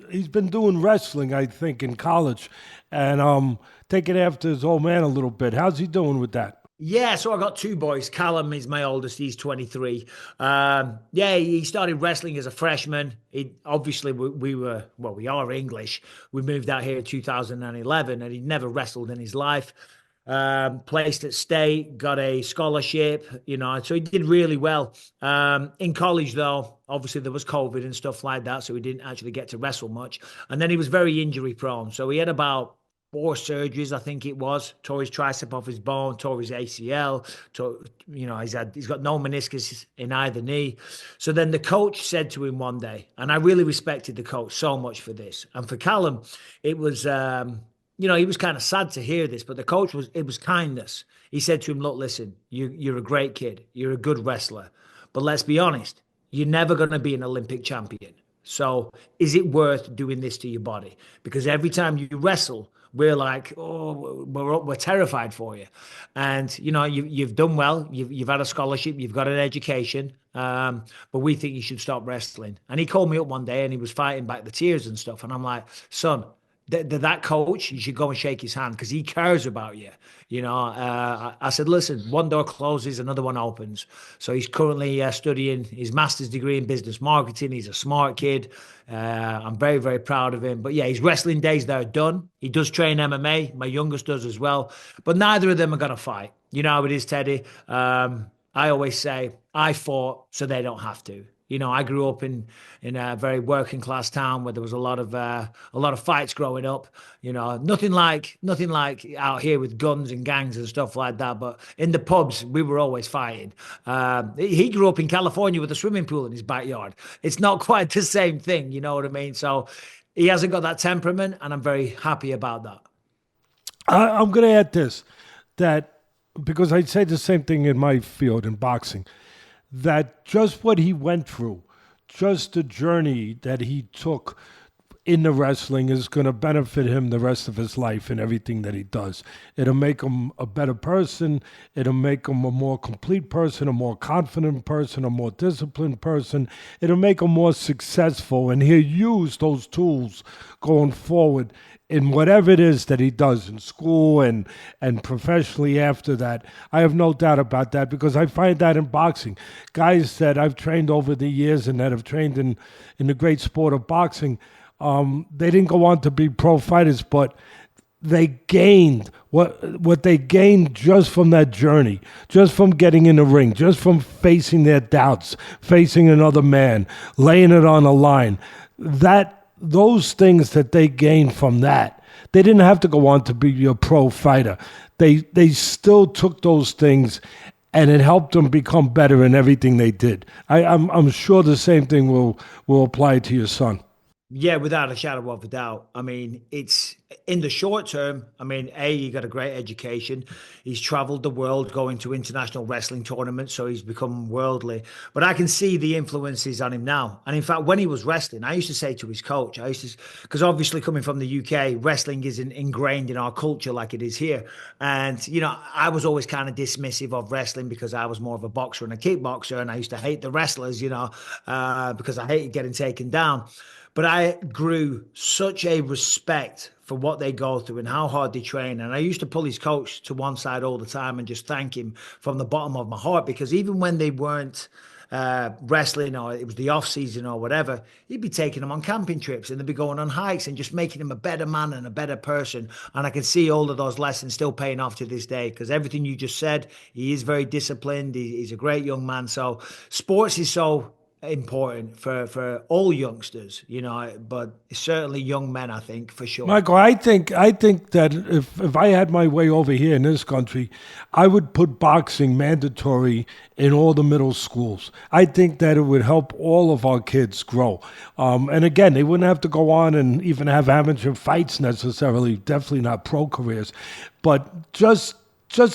he's been doing wrestling, I think, in college, and taking after his old man a little bit. How's he doing with that? Yeah, so I got two boys. Callum is my oldest. He's 23. Yeah, he started wrestling as a freshman. Obviously, we are English. We moved out here in 2011, and he'd never wrestled in his life. Placed at state, got a scholarship, so he did really well. In college, though, obviously there was COVID and stuff like that, so he didn't actually get to wrestle much. And then he was very injury prone. So he had about four surgeries, I think it was. Tore his tricep off his bone, tore his ACL. He's got no meniscus in either knee. So then the coach said to him one day, and I really respected the coach so much for this. And for Callum, it was, he was kind of sad to hear this, but it was kindness. He said to him, look, listen, you're a great kid. You're a good wrestler. But let's be honest, you're never going to be an Olympic champion. So is it worth doing this to your body? Because every time you wrestle, we're like, oh, we're terrified for you. And, you've done well. You've had a scholarship. You've got an education. But we think you should stop wrestling. And he called me up one day and he was fighting back the tears and stuff. And I'm like, son, that coach, you should go and shake his hand because he cares about you. I said, listen, one door closes, another one opens. So he's currently studying his master's degree in business marketing. He's a smart kid. I'm very, very proud of him. But yeah, his wrestling days, they're done. He does train MMA. My youngest does as well. But neither of them are going to fight. You know how it is, Teddy. I always say, I fought so they don't have to. I grew up in a very working class town where there was a lot of fights growing up. Nothing like out here with guns and gangs and stuff like that. But in the pubs, we were always fighting. He grew up in California with a swimming pool in his backyard. It's not quite the same thing, you know what I mean? So he hasn't got that temperament, and I'm very happy about that. I'm going to add this, that because I'd say the same thing in my field in boxing, that just what he went through, just the journey that he took in the wrestling is going to benefit him the rest of his life in everything that he does. It'll make him a better person. It'll make him a more complete person, a more confident person, a more disciplined person. It'll make him more successful, and he'll use those tools going forward in whatever it is that he does in school and professionally after that. I have no doubt about that, because I find that in boxing. Guys that I've trained over the years and that have trained in the great sport of boxing, they didn't go on to be pro fighters, but they gained what they gained just from that journey, just from getting in the ring, just from facing their doubts, facing another man, laying it on the line. Those things that they gained from that, they didn't have to go on to be a pro fighter. They still took those things, and it helped them become better in everything they did. I'm sure the same thing will apply to your son. Yeah, without a shadow of a doubt. I mean, it's in the short term. I mean, he got a great education. He's traveled the world going to international wrestling tournaments, so he's become worldly. But I can see the influences on him now. And in fact, when he was wrestling, I used to say to his coach, because obviously coming from the UK, wrestling isn't ingrained in our culture like it is here. And, I was always kind of dismissive of wrestling because I was more of a boxer and a kickboxer. And I used to hate the wrestlers, because I hated getting taken down. But I grew such a respect for what they go through and how hard they train. And I used to pull his coach to one side all the time and just thank him from the bottom of my heart, because even when they weren't wrestling, or it was the off season or whatever, he'd be taking them on camping trips and they'd be going on hikes and just making him a better man and a better person. And I can see all of those lessons still paying off to this day, because everything you just said, he is very disciplined. He's a great young man. So sports is so important for all youngsters, but certainly young men, I think, for sure. Michael, I think that if I had my way over here in this country, I would put boxing mandatory in all the middle schools. I think that it would help all of our kids grow. And again, they wouldn't have to go on and even have amateur fights necessarily, definitely not pro careers, but just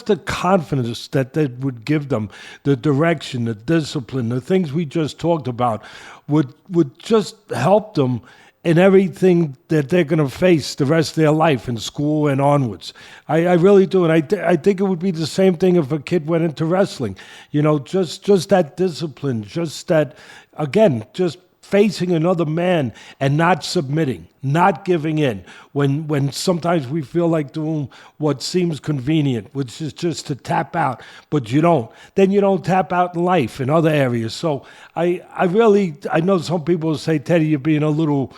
the confidence that would give them, the direction, the discipline, the things we just talked about would just help them in everything that they're going to face the rest of their life in school and onwards. I really do. And I think it would be the same thing if a kid went into wrestling. You know, just that discipline, just that, again, just facing another man and not submitting, not giving in when sometimes we feel like doing what seems convenient, which is just to tap out, but you don't. Then you don't tap out in life in other areas. So I know some people say, Teddy, you're being a little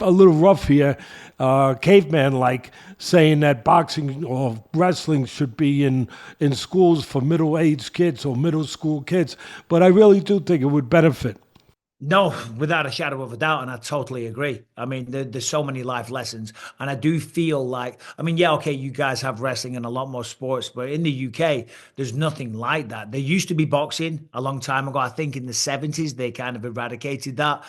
rough here, caveman-like, saying that boxing or wrestling should be in schools for middle-aged kids or middle school kids. But I really do think it would benefit. No, without a shadow of a doubt, and I totally agree. I mean, there's so many life lessons, and I do feel like, I mean, yeah, okay, you guys have wrestling and a lot more sports, but in the UK, there's nothing like that. There used to be boxing a long time ago. I think in the 70s, they kind of eradicated that.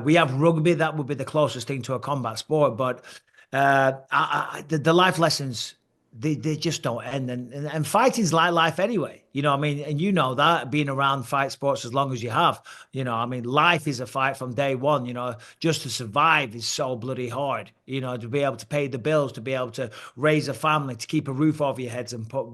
We have rugby, that would be the closest thing to a combat sport, but the life lessons, they just don't end. And fighting's like life anyway. You know what I mean? And you know that, being around fight sports as long as you have. You know, I mean, life is a fight from day one. You know, just to survive is so bloody hard. You know, to be able to pay the bills, to be able to raise a family, to keep a roof over your heads and put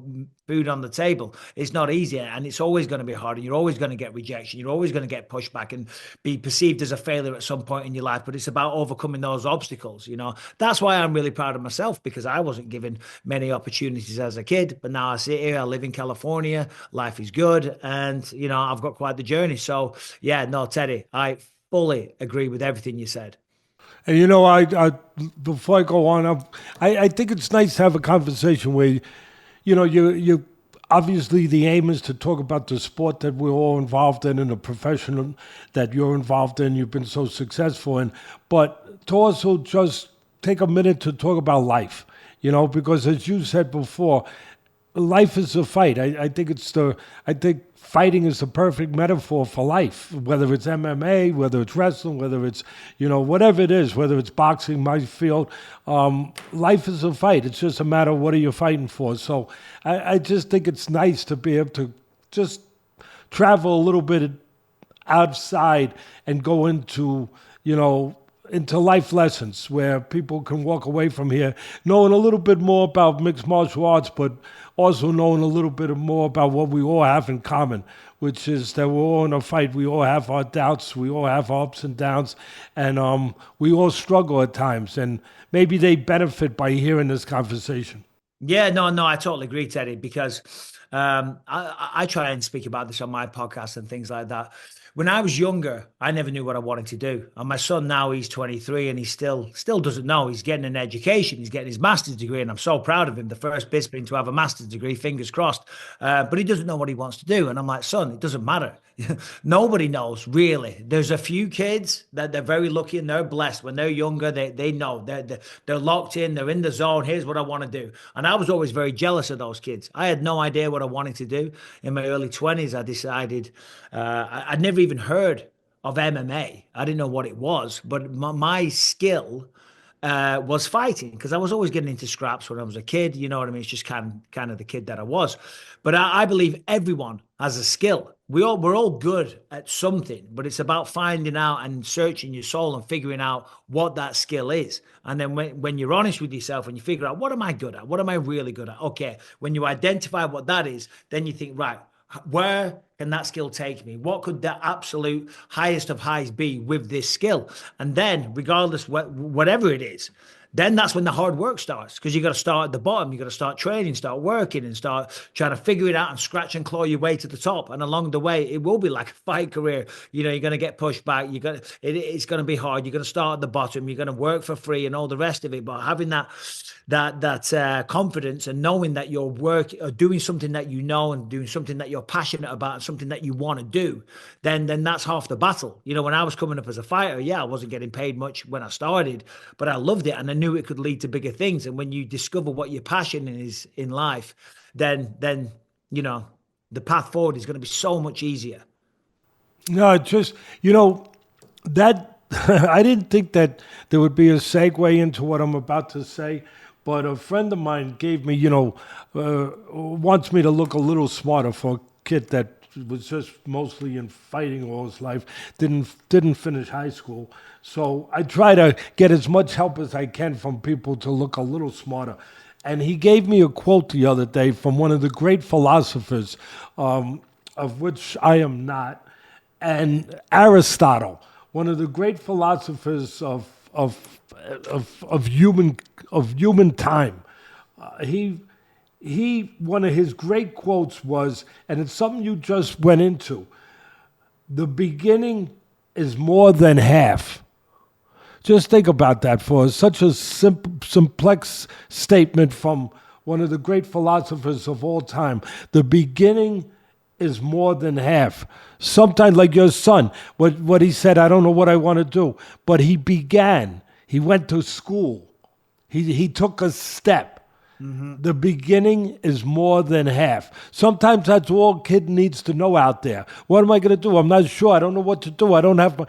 food on the table. It's not easy, and it's always going to be hard, and you're always going to get rejection. You're always going to get pushback and be perceived as a failure at some point in your life. But it's about overcoming those obstacles. You know, that's why I'm really proud of myself, because I wasn't given many opportunities as a kid, but now I sit here, I live in California, life is good, and you know, I've got quite the journey. So yeah, no, Teddy, I fully agree with everything you said. And you know, I before I go on, I think it's nice to have a conversation where, you know, you obviously the aim is to talk about the sport that we're all involved in and the profession that you're involved in, you've been so successful in, but to also just take a minute to talk about life, you know, because as you said before, life is a fight. I think fighting is the perfect metaphor for life, whether it's MMA, whether it's wrestling, whether it's, you know, whatever it is, whether it's boxing, my field, life is a fight. It's just a matter of what are you fighting for. So I just think it's nice to be able to just travel a little bit outside and go into, you know, into life lessons where people can walk away from here knowing a little bit more about mixed martial arts, but also knowing a little bit more about what we all have in common, which is that we're all in a fight. We all have our doubts. We all have our ups and downs. And we all struggle at times. And maybe they benefit by hearing this conversation. Yeah, no, I totally agree, Teddy, because I try and speak about this on my podcast and things like that. When I was younger, I never knew what I wanted to do. And my son now, he's 23 and he still doesn't know. He's getting an education. He's getting his master's degree. And I'm so proud of him. The first Bisping to have a master's degree, fingers crossed. But he doesn't know what he wants to do. And I'm like, son, it doesn't matter. Nobody knows, really. There's a few kids that they're very lucky and they're blessed. When they're younger, they know. They're locked in. They're in the zone. Here's what I want to do. And I was always very jealous of those kids. I had no idea what I wanted to do. In my early 20s, I decided I'd never even heard of MMA. I didn't know what it was, but my skill was fighting, because I was always getting into scraps when I was a kid. You know what I mean? It's just kind of the kid that I was. But I believe everyone has a skill. We're all good at something, but it's about finding out and searching your soul and figuring out what that skill is. And then when you're honest with yourself and you figure out, what am I good at? What am I really good at? Okay, when you identify what that is, then you think, right, where can that skill take me? What could the absolute highest of highs be with this skill? And then, regardless whatever it is, then that's when the hard work starts, because you got to start at the bottom. You got to start training, start working, and start trying to figure it out and scratch and claw your way to the top. And along the way, it will be like a fight career. You know, you're going to get pushed back. It's going to be hard. You're going to start at the bottom. You're going to work for free and all the rest of it. But having that confidence and knowing that you're doing something that you know and doing something that you're passionate about and something that you want to do, then that's half the battle. You know, when I was coming up as a fighter, yeah, I wasn't getting paid much when I started, but I loved it and I knew it could lead to bigger things. And when you discover what your passion is in life, then you know, the path forward is going to be so much easier. No, just, you know, that I didn't think that there would be a segue into what I'm about to say, but a friend of mine gave me, you know, wants me to look a little smarter for a kid that was just mostly in fighting all his life. Didn't finish high school. So I try to get as much help as I can from people to look a little smarter. And he gave me a quote the other day from one of the great philosophers, of which I am not, and Aristotle, one of the great philosophers of human time. He one of his great quotes was, and it's something you just went into, the beginning is more than half. Just think about that for such a simplex statement from one of the great philosophers of all time. The beginning is more than half. Sometimes, like your son, what he said, I don't know what I want to do, but he began. He went to school. He took a step. Mm-hmm. The beginning is more than half. Sometimes that's all a kid needs to know out there. What am I going to do? I'm not sure. I don't know what to do. I don't have...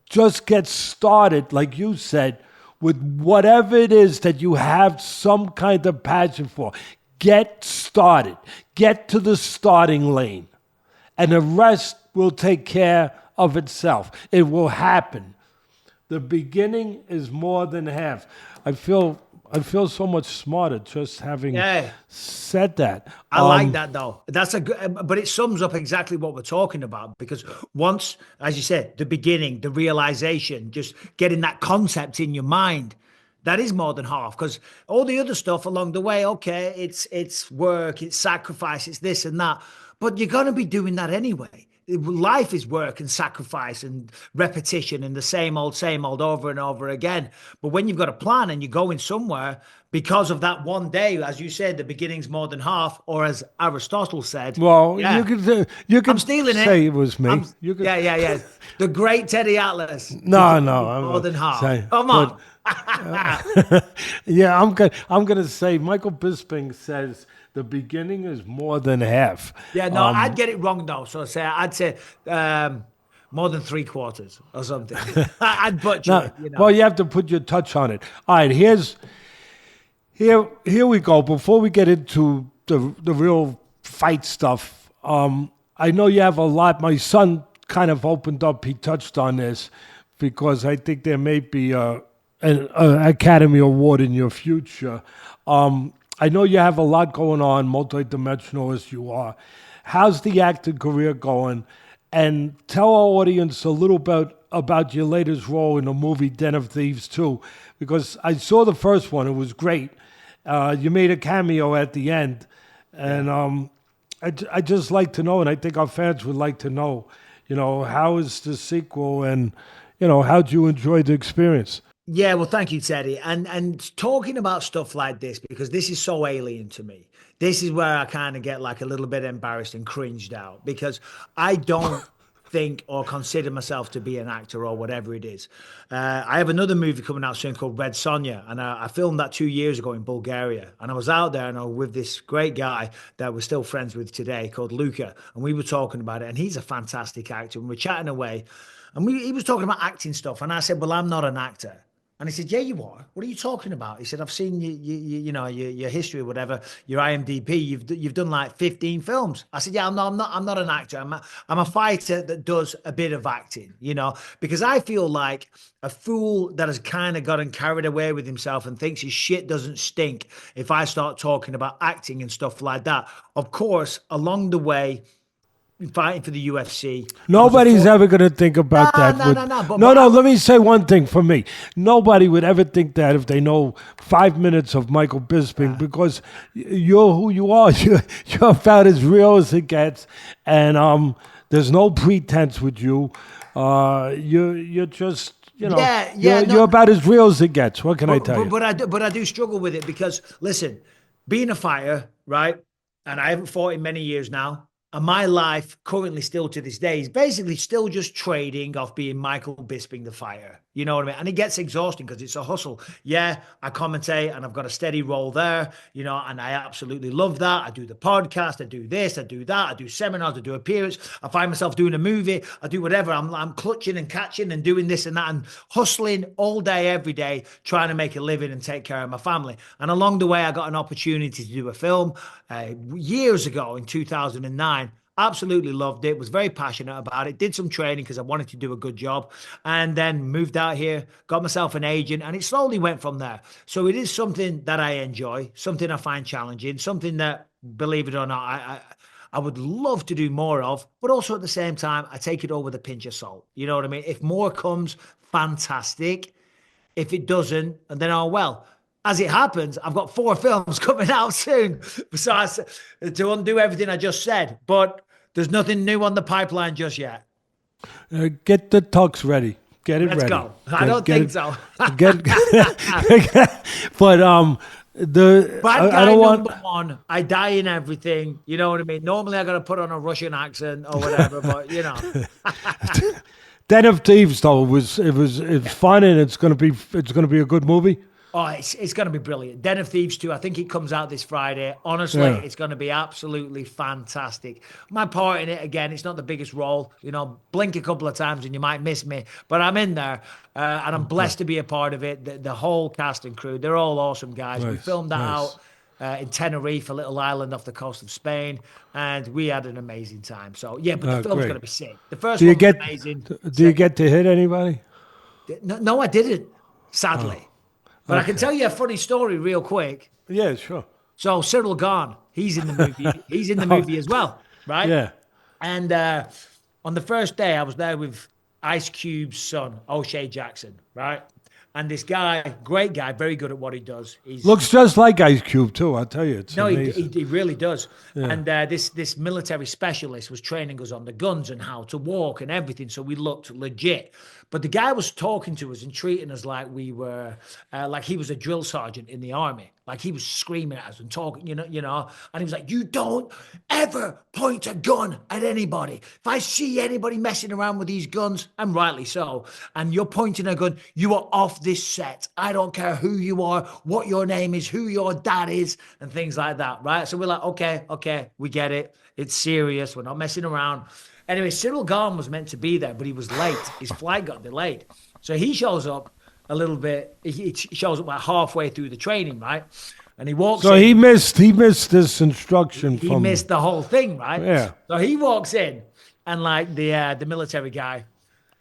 Just get started, like you said, with whatever it is that you have some kind of passion for. Get started. Get to the starting lane. And the rest will take care of itself. It will happen. The beginning is more than half. I feel so much smarter just having said that. I like that though. That's but it sums up exactly what we're talking about, because once, as you said, the beginning, the realization, just getting that concept in your mind, that is more than half. Because all the other stuff along the way, okay, it's work, it's sacrifice, it's this and that, but you're going to be doing that anyway. Life is work and sacrifice and repetition and the same old over and over again. But when you've got a plan and you're going somewhere, because of that one day, as you said, the beginning's more than half, or as Aristotle said. Well, you can I'm stealing say it was me. Yeah. The great Teddy Atlas. No, more than half. Come on. Yeah, I'm gonna say Michael Bisping says the beginning is more than half. Yeah, no, I'd get it wrong though. So I'd say more than 3/4 or something. I'd butcher it. You know? Well, you have to put your touch on it. All right, here we go. Before we get into the real fight stuff, I know you have a lot. My son kind of opened up. He touched on this because I think there may be an Academy Award in your future. I know you have a lot going on, multidimensional as you are. How's the acting career going? And tell our audience a little bit about your latest role in the movie Den of Thieves 2, because I saw the first one. It was great. You made a cameo at the end. And I just like to know, and I think our fans would like to know, how is the sequel and, how'd you enjoy the experience? Yeah, well, thank you, Teddy. And talking about stuff like this, because this is so alien to me, this is where I kind of get like a little bit embarrassed and cringed out, because I don't think or consider myself to be an actor or whatever it is. I have another movie coming out soon called Red Sonja, and I filmed that 2 years ago in Bulgaria. And I was out there and I was with this great guy that we're still friends with today called Luca, and we were talking about it. And he's a fantastic actor, and we're chatting away. And he was talking about acting stuff, and I said, well, I'm not an actor. And he said, yeah, you are. What are you talking about? He said, I've seen your history or whatever, your IMDb. You've done like 15 films. I said, yeah, I'm not an actor. I'm a fighter that does a bit of acting, because I feel like a fool that has kind of gotten carried away with himself and thinks his shit doesn't stink if I start talking about acting and stuff like that. Of course, along the way, fighting for the UFC. Nobody's ever going to think about that. No. Let me say one thing for me. Nobody would ever think that if they know 5 minutes of Michael Bisping, because you're who you are. You're about as real as it gets, and there's no pretense with you. You're just. You're about as real as it gets. What can I tell you? But I do struggle with it because, listen, being a fighter, right? And I haven't fought in many years now. And my life currently still to this day is basically still just trading off being Michael Bisping, the fighter. You know what I mean? And it gets exhausting because it's a hustle. Yeah, I commentate and I've got a steady role there, and I absolutely love that. I do the podcast, I do this, I do that, I do seminars, I do appearances. I find myself doing a movie, I do whatever. I'm clutching and catching and doing this and that and hustling all day, every day, trying to make a living and take care of my family. And along the way, I got an opportunity to do a film years ago in 2009. Absolutely loved it. Was very passionate about it. Did some training because I wanted to do a good job, and then moved out here. Got myself an agent, and it slowly went from there. So it is something that I enjoy, something I find challenging, something that, believe it or not, I would love to do more of. But also at the same time, I take it all with a pinch of salt. You know what I mean? If more comes, fantastic. If it doesn't, and then oh well. As it happens, I've got 4 films coming out soon, besides to undo everything I just said. But there's nothing new on the pipeline just yet. Get the tux ready. Get it Let's ready. go. I don't think so. Get, but Bad guy I don't number want. one. I die in everything. You know what I mean? Normally I got to put on a Russian accent or whatever, but you know. Den of Thieves though it's fun, and it's gonna be a good movie. Oh, it's going to be brilliant. Den of Thieves 2, I think it comes out this Friday. Honestly, Yeah. it's going to be absolutely fantastic. My part in it, again, it's not the biggest role. You know, blink a couple of times and you might miss me, but I'm in there, and I'm blessed to be a part of it. The whole cast and crew, they're all awesome guys. We Nice, filmed that nice. out in Tenerife, a little island off the coast of Spain, and we had an amazing time. So, yeah, but the film's Great. going to be sick. The first Do you one was get amazing. do you get to hit anybody? No, I didn't, sadly. But I can tell you a funny story real quick. Yeah, sure. So Cyril Gahn, he's in the movie. He's in the movie as well, right? Yeah. And on the first day, I was there with Ice Cube's son, O'Shea Jackson, right? And this guy, great guy, very good at what he does. He's Looks just like Ice Cube too. I'll tell you, it's no, amazing. he really does. And this military specialist was training us on the guns and how to walk and everything, so we looked legit. But the guy was talking to us and treating us like we were, like he was a drill sergeant in the army. Like he was screaming at us and talking, you know. And he was like, "You don't ever point a gun at anybody. If I see anybody messing around with these guns, and rightly so, and you're pointing a gun, you are off this set. I don't care who you are, what your name is, who your dad is, and things like that, right?" So we're like, okay, we get it. It's serious. We're not messing around. Anyway, Cyril Gahn was meant to be there, but he was late. His flight got delayed. So he shows up a little bit. He shows up like halfway through the training, right? And he walks So in. he missed this instruction He from. missed the whole thing, right? Yeah. So he walks in, and like the military guy,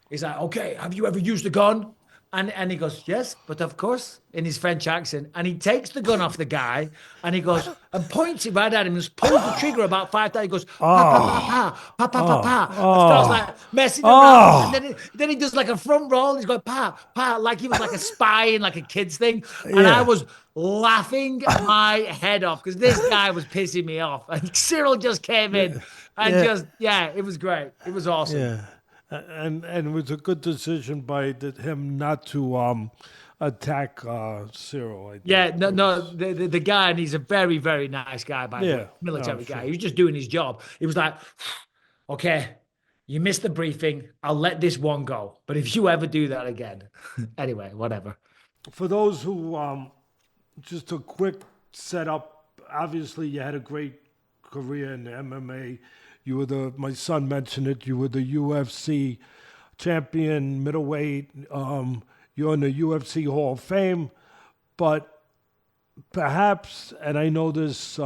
he's like, "Okay, have you ever used a gun?" And he goes, "Yes, but of course," in his French accent. And he takes the gun off the guy, and he goes and points it right at him and just pulls the trigger about 5 times. He goes, "Pa pa pa pa pa pa pa pa," and starts like messing around. And then he does like a front roll. He's going pa pa, like he was like a spy in like a kids thing. And I was laughing my head off because this guy was pissing me off. And Cyril just came in and it was great. It was awesome. Yeah. And it was a good decision by him not to attack Cyril. I think. Yeah, no, the guy, and he's a very, very nice guy, by the way, military guy. sure. He was just doing his job. He was like, "Okay, you missed the briefing. I'll let this one go. But if you ever do that again," anyway, whatever. For those who, just a quick setup. Obviously, you had a great career in MMA. You were my son mentioned it. You were the UFC champion, middleweight. You're in the UFC Hall of Fame, but perhaps, and I know this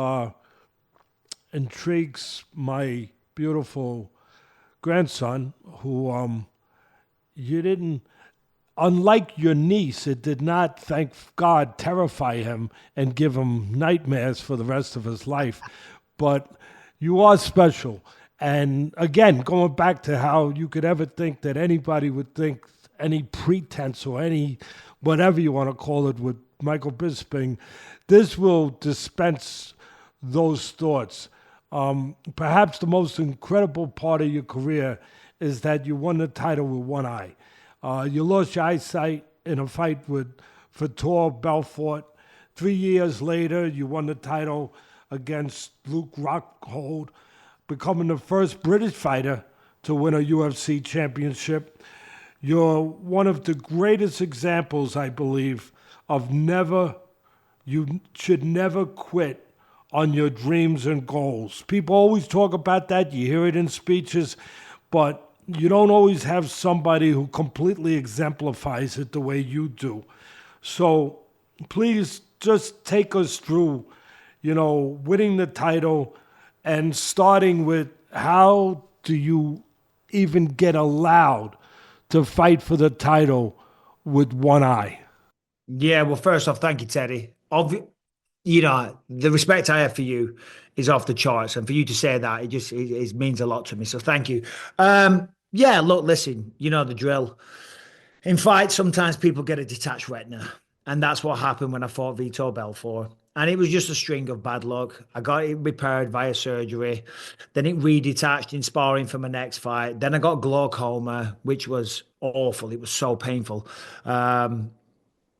intrigues my beautiful grandson, who you didn't. Unlike your niece, it did not, thank God, terrify him and give him nightmares for the rest of his life. But you are special. And again, going back to how you could ever think that anybody would think any pretense or any whatever you want to call it with Michael Bisping, this will dispense those thoughts. Perhaps the most incredible part of your career is that you won the title with one eye. You lost your eyesight in a fight with Vitor Belfort. 3 years later, you won the title against Luke Rockhold, becoming the first British fighter to win a UFC championship. You're one of the greatest examples, I believe, of you should never quit on your dreams and goals. People always talk about that. You hear it in speeches, but you don't always have somebody who completely exemplifies it the way you do. So please just take us through, winning the title and starting with how do you even get allowed to fight for the title with one eye? Yeah, well, first off, thank you, Teddy. You know, the respect I have for you is off the charts, and for you to say that, it means a lot to me. So thank you. Yeah, look, listen, you know the drill. In fights, sometimes people get a detached retina, and that's what happened when I fought Vitor Belfort. And it was just a string of bad luck. I got it repaired via surgery, then it redetached in sparring for my next fight. Then I got glaucoma, which was awful. It was so painful. And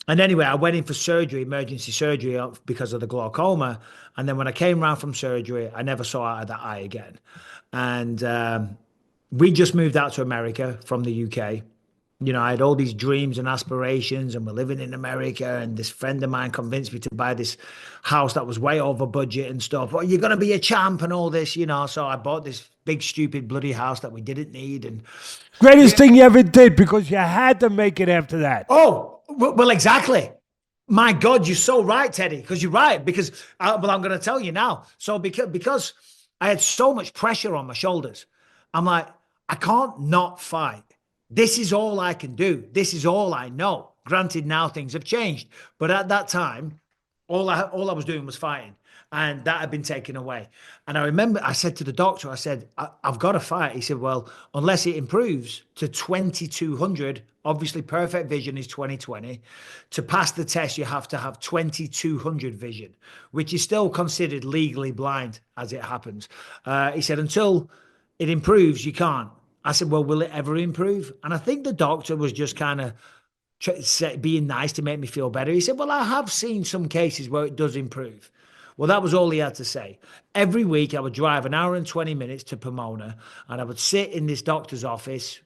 anyway, I went in for surgery, emergency surgery, because of the glaucoma. And then when I came around from surgery, I never saw out of that eye again. And we just moved out to America from the UK. You know, I had all these dreams and aspirations, and we're living in America. And this friend of mine convinced me to buy this house that was way over budget and stuff. Well, you're going to be a champ and all this, you know. So I bought this big, stupid, bloody house that we didn't need. And Greatest thing you ever did, because you had to make it after that. oh, well, exactly. My God, you're so right, Teddy, because you're right. Because, well, I'm going to tell you now. So because I had so much pressure on my shoulders, I'm like, I can't not fight. This is all I can do. This is all I know. Granted, now things have changed, but at that time, all I was doing was fighting, and that had been taken away. And I remember I said to the doctor, I said, I've got to fight. He said, well, unless it improves to 2200, obviously perfect vision is 20/20. To pass the test, you have to have 2200 vision, which is still considered legally blind as it happens. He said, until it improves, you can't. I said, well, will it ever improve? And I think the doctor was just kind of being nice to make me feel better. He said, well, I have seen some cases where it does improve. Well, that was all he had to say. Every week I would drive an hour and 20 minutes to Pomona, and I would sit in this doctor's office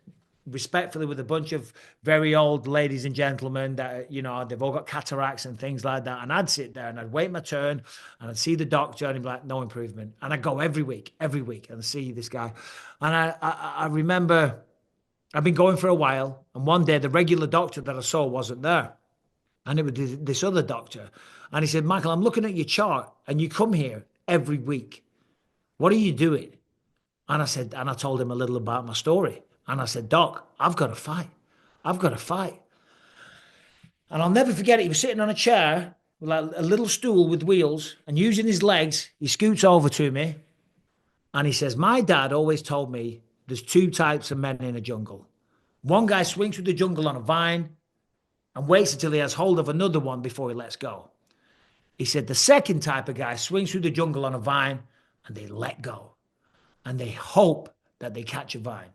respectfully with a bunch of very old ladies and gentlemen that, you know, they've all got cataracts and things like that. And I'd sit there and I'd wait my turn and I'd see the doctor and he'd be like, no improvement. And I'd go every week and see this guy. And I remember I've been going for a while, and one day the regular doctor that I saw wasn't there. And it was this other doctor. And he said, Michael, I'm looking at your chart and you come here every week. What are you doing? And I told him a little about my story. And I said, Doc, I've got to fight. I've got to fight. And I'll never forget it. He was sitting on a chair with like a little stool with wheels, and using his legs, he scoots over to me and he says, my dad always told me there's two types of men in a jungle. One guy swings through the jungle on a vine and waits until he has hold of another one before he lets go. He said, the second type of guy swings through the jungle on a vine and they let go and they hope that they catch a vine.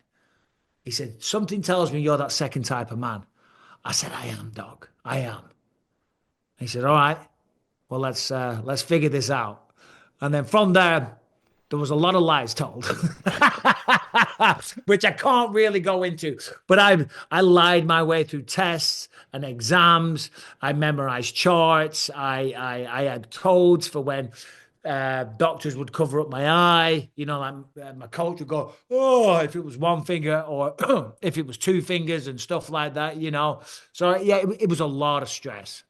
He said, something tells me you're that second type of man. I said, I am, Doc. I am. He said, all right, well, let's figure this out. And then from there was a lot of lies told, which I can't really go into. But I lied my way through tests and exams. I memorized charts. I had codes for when doctors would cover up my eye, you know, like my coach would go, oh, if it was one finger or if it was two fingers and stuff like that, you know. So yeah, it was a lot of stress,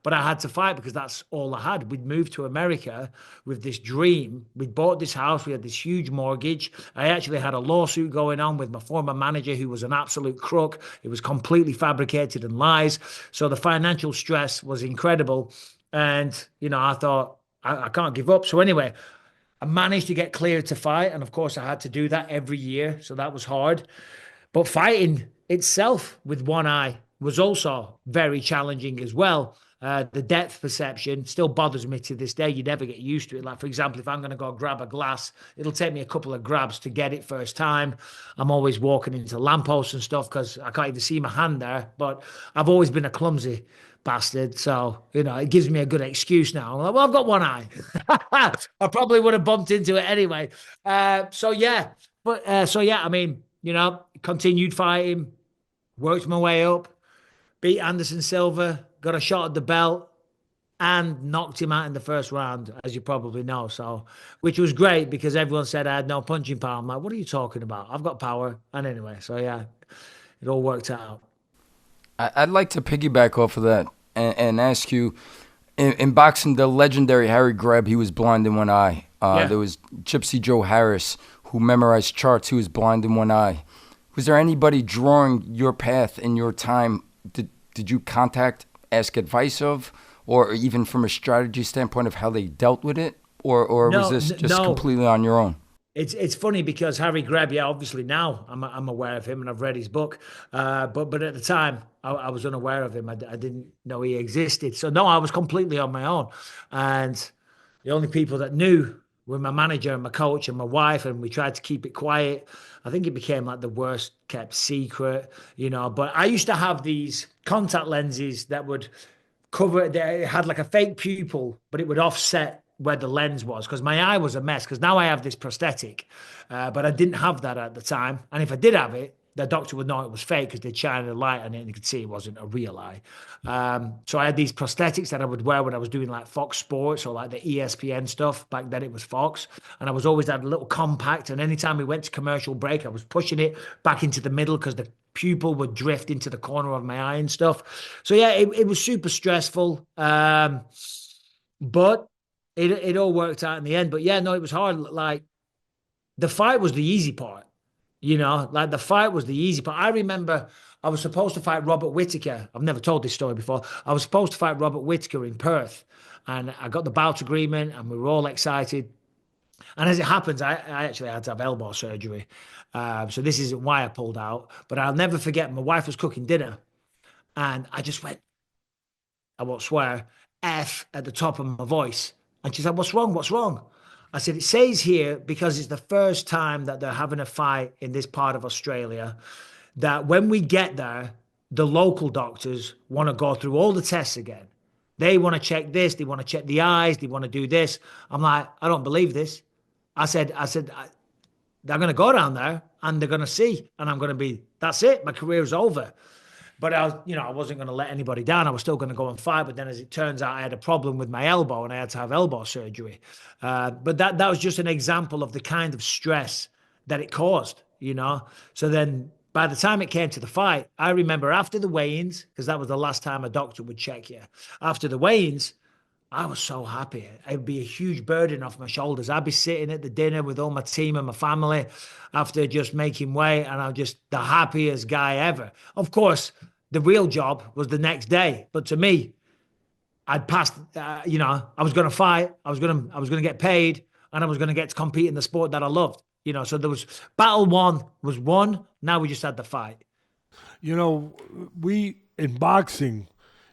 but I had to fight because that's all I had. We'd moved to America with this dream. We'd bought this house. We had this huge mortgage. I actually had a lawsuit going on with my former manager, who was an absolute crook. It was completely fabricated and lies. So the financial stress was incredible. And, you know, I thought, I can't give up. So anyway, I managed to get cleared to fight. And of course, I had to do that every year. So that was hard. But fighting itself with one eye was also very challenging as well. The depth perception still bothers me to this day. You never get used to it. Like, for example, if I'm going to go grab a glass, it'll take me a couple of grabs to get it first time. I'm always walking into lampposts and stuff because I can't even see my hand there. But I've always been a clumsy bastard. So, you know, it gives me a good excuse now. I'm like, well, I've got one eye. I probably would have bumped into it anyway. So, yeah. I mean, you know, continued fighting, worked my way up, beat Anderson Silva, got a shot at the belt, and knocked him out in the first round, as you probably know. So, which was great because everyone said I had no punching power. I'm like, what are you talking about? I've got power. And anyway, so yeah, it all worked out. I'd like to piggyback off of that and ask you, In boxing, the legendary Harry Greb, he was blind in one eye. There was Gypsy Joe Harris, who memorized charts. He was blind in one eye. Was there anybody drawing your path in your time? Did you contact, ask advice of, or even from a strategy standpoint of how they dealt with it? Or was this just completely on your own? It's funny because Harry Greb, obviously now I'm aware of him and I've read his book. But at the time, I was unaware of him. I didn't know he existed. So no, I was completely on my own. And the only people that knew were my manager and my coach and my wife, and we tried to keep it quiet. I think it became like the worst kept secret, But I used to have these contact lenses that would cover, they had like a fake pupil, but it would offset where the lens was, because my eye was a mess, because now I have this prosthetic, but I didn't have that at the time. And if I did have it, the doctor would know it was fake because they'd shine a light on it and you could see it wasn't a real eye. So I had these prosthetics that I would wear when I was doing like Fox Sports or like the ESPN stuff. Back then it was Fox. And I was always had a little compact. And anytime we went to commercial break, I was pushing it back into the middle because the pupil would drift into the corner of my eye and stuff. So yeah, it was super stressful. But it all worked out in the end. But yeah, no, it was hard. Like the fight was the easy part. Like the fight was the easy part. I remember I was supposed to fight Robert Whittaker. I've never told this story before. I was supposed to fight Robert Whittaker in Perth, and I got the bout agreement, and we were all excited. And as it happens, I actually had to have elbow surgery. So this isn't why I pulled out. But I'll never forget, my wife was cooking dinner, and I just went, I won't swear, F at the top of my voice. And she said, what's wrong? What's wrong? I said, it says here, because it's the first time that they're having a fight in this part of Australia, that when we get there, the local doctors want to go through all the tests again. They want to check this. They want to check the eyes. They want to do this. I'm like, I don't believe this. I said, they're going to go down there and they're going to see. And I'm going to be, that's it. My career's over. But I wasn't going to let anybody down. I was still going to go and fight. But then as it turns out, I had a problem with my elbow and I had to have elbow surgery. But that was just an example of the kind of stress that it caused, So then by the time it came to the fight, I remember after the weigh-ins, because that was the last time a doctor would check you. After the weigh-ins, I was so happy. It would be a huge burden off my shoulders. I'd be sitting at the dinner with all my team and my family after just making weight, and I'm just the happiest guy ever. Of course, the real job was the next day. But to me, I'd passed, I was going to fight. I was going to get paid, and I was going to get to compete in the sport that I loved. So there was battle one was won. Now we just had the fight. We in boxing,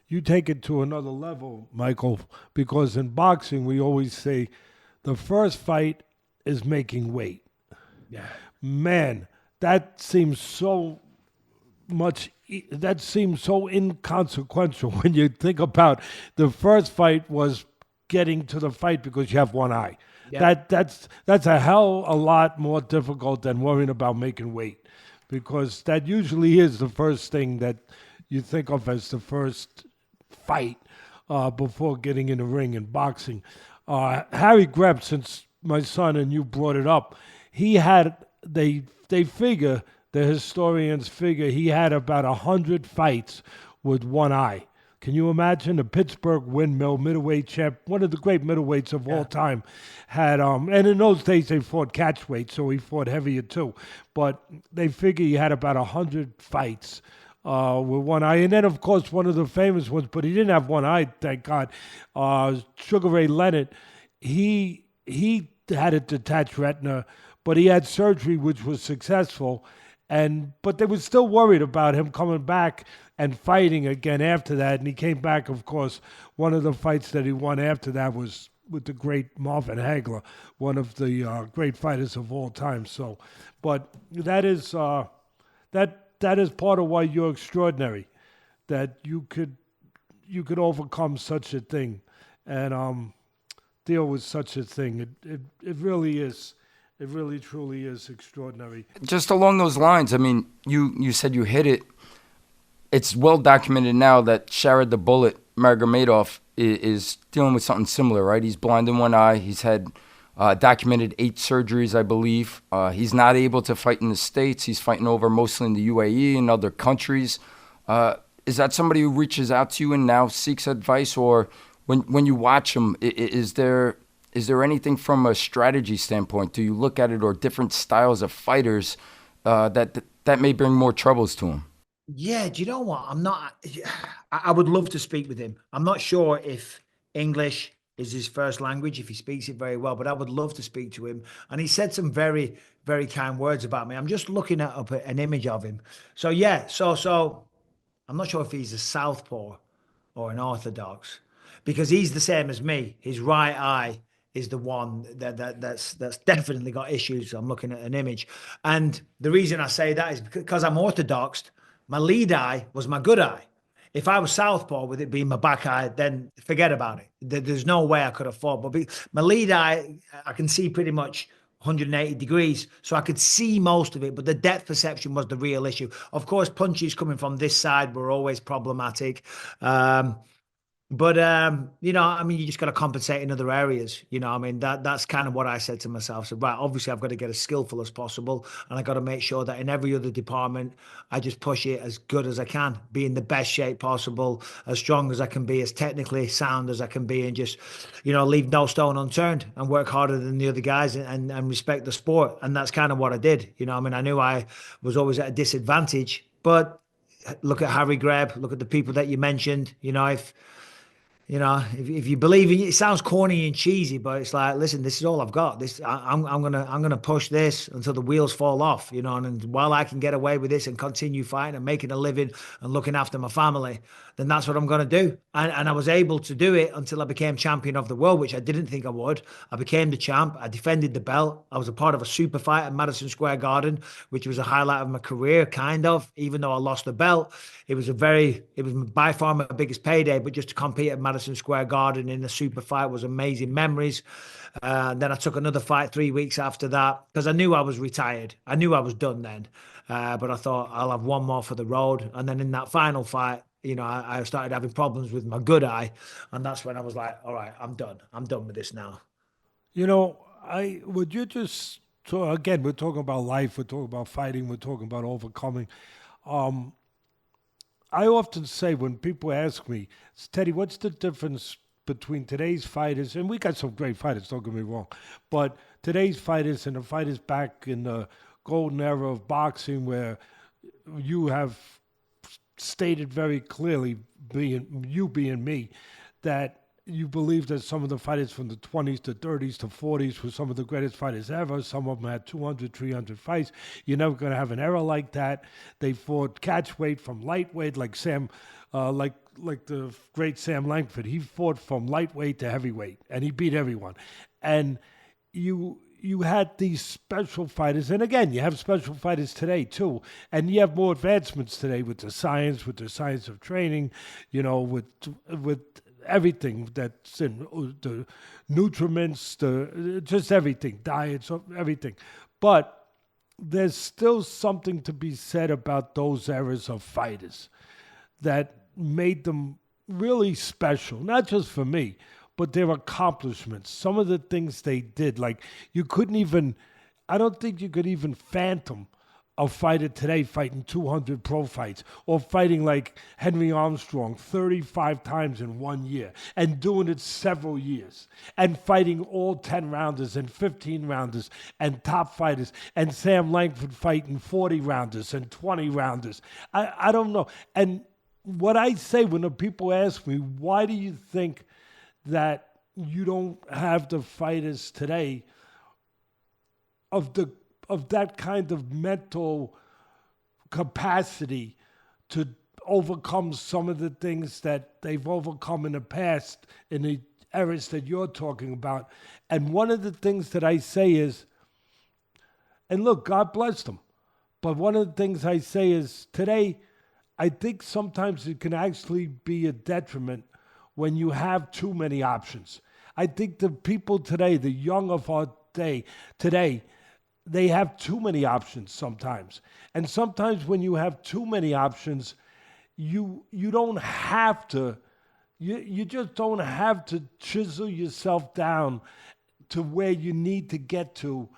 you take it to another level, Michael, because in boxing, we always say the first fight is making weight. Yeah. Man, that seems so inconsequential when you think about the first fight was getting to the fight because you have one eye. Yeah. That's a hell a lot more difficult than worrying about making weight, because that usually is the first thing that you think of as the first fight before getting in the ring in boxing. Harry Greb, since my son and you brought it up, they figure, the historians figure he had about 100 fights with one eye. Can you imagine? The Pittsburgh Windmill middleweight champ, one of the great middleweights of all time, had and in those days they fought catchweight, so he fought heavier too. But they figure he had about 100 fights with one eye. And then, of course, one of the famous ones, but he didn't have one eye, thank God, Sugar Ray Leonard. He had a detached retina, but he had surgery which was successful. But they were still worried about him coming back and fighting again after that. And he came back, of course. One of the fights that he won after that was with the great Marvin Hagler, one of the great fighters of all time. So, but that is that is part of why you're extraordinary, that you could overcome such a thing and deal with such a thing. It really is. It really, truly is extraordinary. Just along those lines, I mean, you said you hit it. It's well documented now that Sharad the Bullet Magomedov is dealing with something similar, right? He's blind in one eye. He's had documented 8 surgeries, I believe. He's not able to fight in the States. He's fighting over mostly in the UAE and other countries. Is that somebody who reaches out to you and now seeks advice, or when you watch him, is there anything from a strategy standpoint? Do you look at it, or different styles of fighters that may bring more troubles to him? Yeah, do you know what? I would love to speak with him. I'm not sure if English is his first language, if he speaks it very well, but I would love to speak to him. And he said some very, very kind words about me. I'm just looking at up an image of him. So yeah, so I'm not sure if he's a southpaw or an orthodox, because he's the same as me. His right eye is the one that's definitely got issues. I'm looking at an image, and the reason I say that is because I'm orthodox. My lead eye was my good eye. If I was southpaw with it being my back eye, then forget about it. There's no way I could have fought. But my lead eye, I can see pretty much 180 degrees, so I could see most of it, but the depth perception was the real issue. Of course, punches coming from this side were always problematic. But I mean, you just got to compensate in other areas. I mean, that's kind of what I said to myself. So, right, obviously, I've got to get as skillful as possible, and I got to make sure that in every other department, I just push it as good as I can, be in the best shape possible, as strong as I can be, as technically sound as I can be, and just, leave no stone unturned and work harder than the other guys and respect the sport. And that's kind of what I did. I mean, I knew I was always at a disadvantage, but look at Harry Greb, look at the people that you mentioned. If you believe it sounds corny and cheesy, but it's like, listen, this is all I've got. I'm gonna push this until the wheels fall off, and while I can get away with this and continue fighting and making a living and looking after my family, then that's what I'm gonna do. And I was able to do it until I became champion of the world, which I didn't think I would. I became the champ. I defended the belt. I was a part of a super fight at Madison Square Garden, which was a highlight of my career, kind of, even though I lost the belt. It was by far my biggest payday, but just to compete at Madison Square Garden in the super fight was amazing memories. Then I took another fight 3 weeks after that because I knew I was retired. I knew I was done then. But I thought I'll have one more for the road. And then in that final fight, I started having problems with my good eye. And that's when I was like, all right, I'm done. I'm done with this now. Would you just, so again, we're talking about life, we're talking about fighting, we're talking about overcoming. I often say when people ask me, Teddy, what's the difference between today's fighters, and we got some great fighters, don't get me wrong, but today's fighters and the fighters back in the golden era of boxing where you have stated very clearly, being me, that you believe that some of the fighters from the 20s to 30s to 40s were some of the greatest fighters ever. Some of them had 200, 300 fights. You're never going to have an era like that. They fought catch weight from lightweight, like the great Sam Langford. He fought from lightweight to heavyweight, and he beat everyone. And you had these special fighters, and again, you have special fighters today too, and you have more advancements today with the science of training, with everything that's in the nutriments, just everything, diets, everything. But there's still something to be said about those eras of fighters that made them really special, not just for me, but their accomplishments, some of the things they did. Like I don't think you could even fathom a fighter today fighting 200 pro fights or fighting like Henry Armstrong 35 times in 1 year and doing it several years and fighting all 10 rounders and 15 rounders and top fighters and Sam Langford fighting 40 rounders and 20 rounders. I don't know. And what I say when the people ask me, why do you think that you don't have the fighters today of that kind of mental capacity to overcome some of the things that they've overcome in the past in the eras that you're talking about? And one of the things that I say is, and look, God bless them, but one of the things I say is today, I think sometimes it can actually be a detriment when you have too many options. I think the people today, the young of our day today, they have too many options sometimes. And sometimes when you have too many options, you don't have to, you just don't have to chisel yourself down to where you need to get to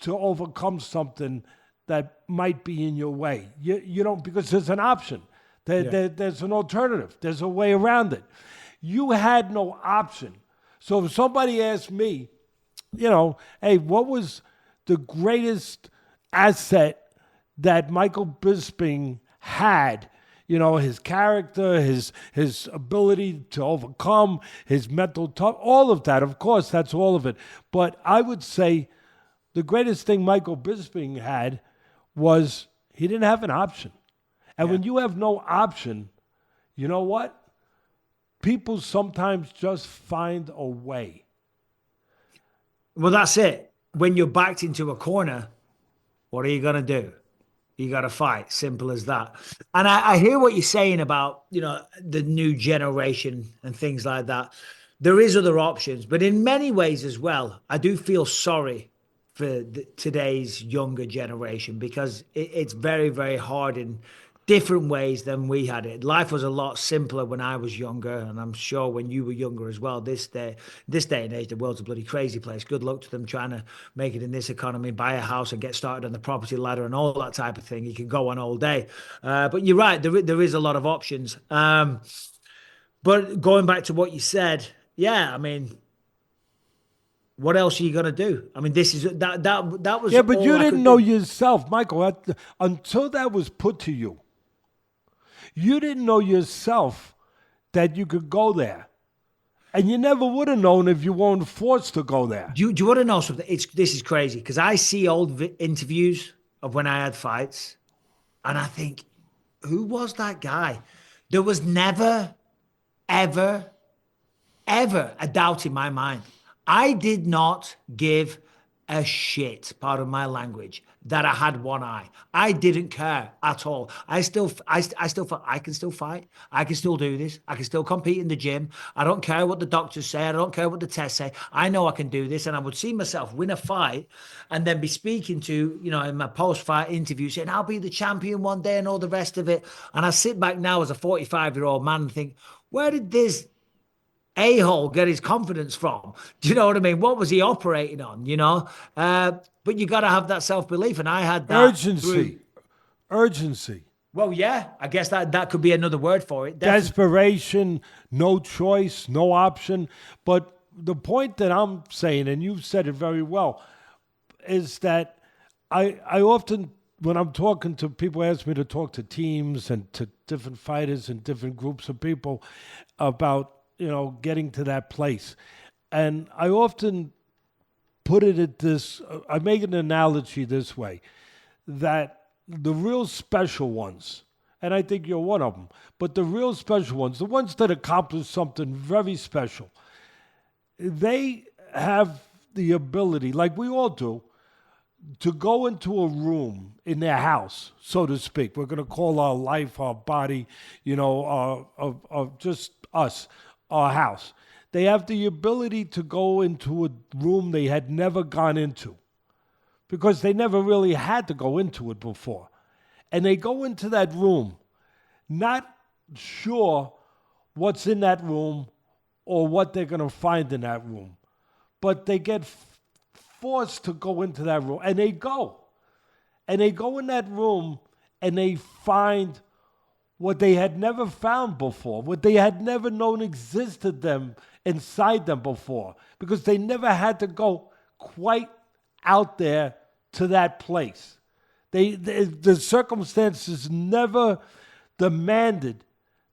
overcome something that might be in your way. You don't, because there's an option. There's an alternative. There's a way around it. you had no option. So if somebody asked me, you know, hey, what was the greatest asset that Michael Bisping had? You know, his character, his ability to overcome, his mental tough, all of that. Of course, that's all of it. But I would say the greatest thing Michael Bisping had was he didn't have an option. And when you have no option, you know what? People sometimes just find a way. Well, that's it. When you're backed into a corner, what are you going to do? You got to fight. Simple as that. And I hear what you're saying about, you know, the new generation and things like that. There is other options, but in many ways as well, I do feel sorry for today's younger generation because it's very, very hard in different ways than we had it. Life was a lot simpler when I was younger, and I'm sure when you were younger as well. This day and age, the world's a bloody crazy place. Good luck to them trying to make it in this economy, buy a house and get started on the property ladder and all that type of thing. You can go on all day. But you're right, there is a lot of options. But going back to what you said, yeah, I mean, what else are you gonna do? I mean, this is that was Yeah, but all you I didn't could know do. yourself, Michael, until that was put to you. You didn't know yourself that you could go there. And you never would have known if you weren't forced to go there. Do you want to know something? This is crazy because I see old interviews of when I had fights, and I think, who was that guy? There was never, ever, ever a doubt in my mind. I did not give a shit, pardon my language, that I had one eye. I didn't care at all. I still felt I can still fight. I can still do this. I can still compete in the gym. I don't care what the doctors say. I don't care what the tests say. I know I can do this. And I would see myself win a fight and then be speaking to, you know, in my post-fight interview saying, I'll be the champion one day and all the rest of it. And I sit back now as a 45-year-old man and think, where did this a-hole get his confidence from? Do you know what I mean? What was he operating on, you know? But you got to have that self-belief. And I had that through, Urgency. Urgency. well, yeah, I guess that could be another word for it. Desperation, no choice, no option. But the point that I'm saying, and you've said it very well, is that I often, when I'm talking to people, ask me to talk to teams and to different fighters and different groups of people about, you know, getting to that place. And I often put it at this, I make an analogy this way, that the real special ones, and I think you're one of them, but the real special ones, the ones that accomplish something very special, they have the ability, like we all do, to go into a room in their house, so to speak. We're going to call our life, our body, you know, just us, our house. They have the ability to go into a room they had never gone into because they never really had to go into it before. And they go into that room not sure what's in that room or what they're going to find in that room. But they get forced to go into that room. And they go. And they go in that room and they find what they had never found before, what they had never known existed them inside them before, because they never had to go quite out there to that place. The circumstances never demanded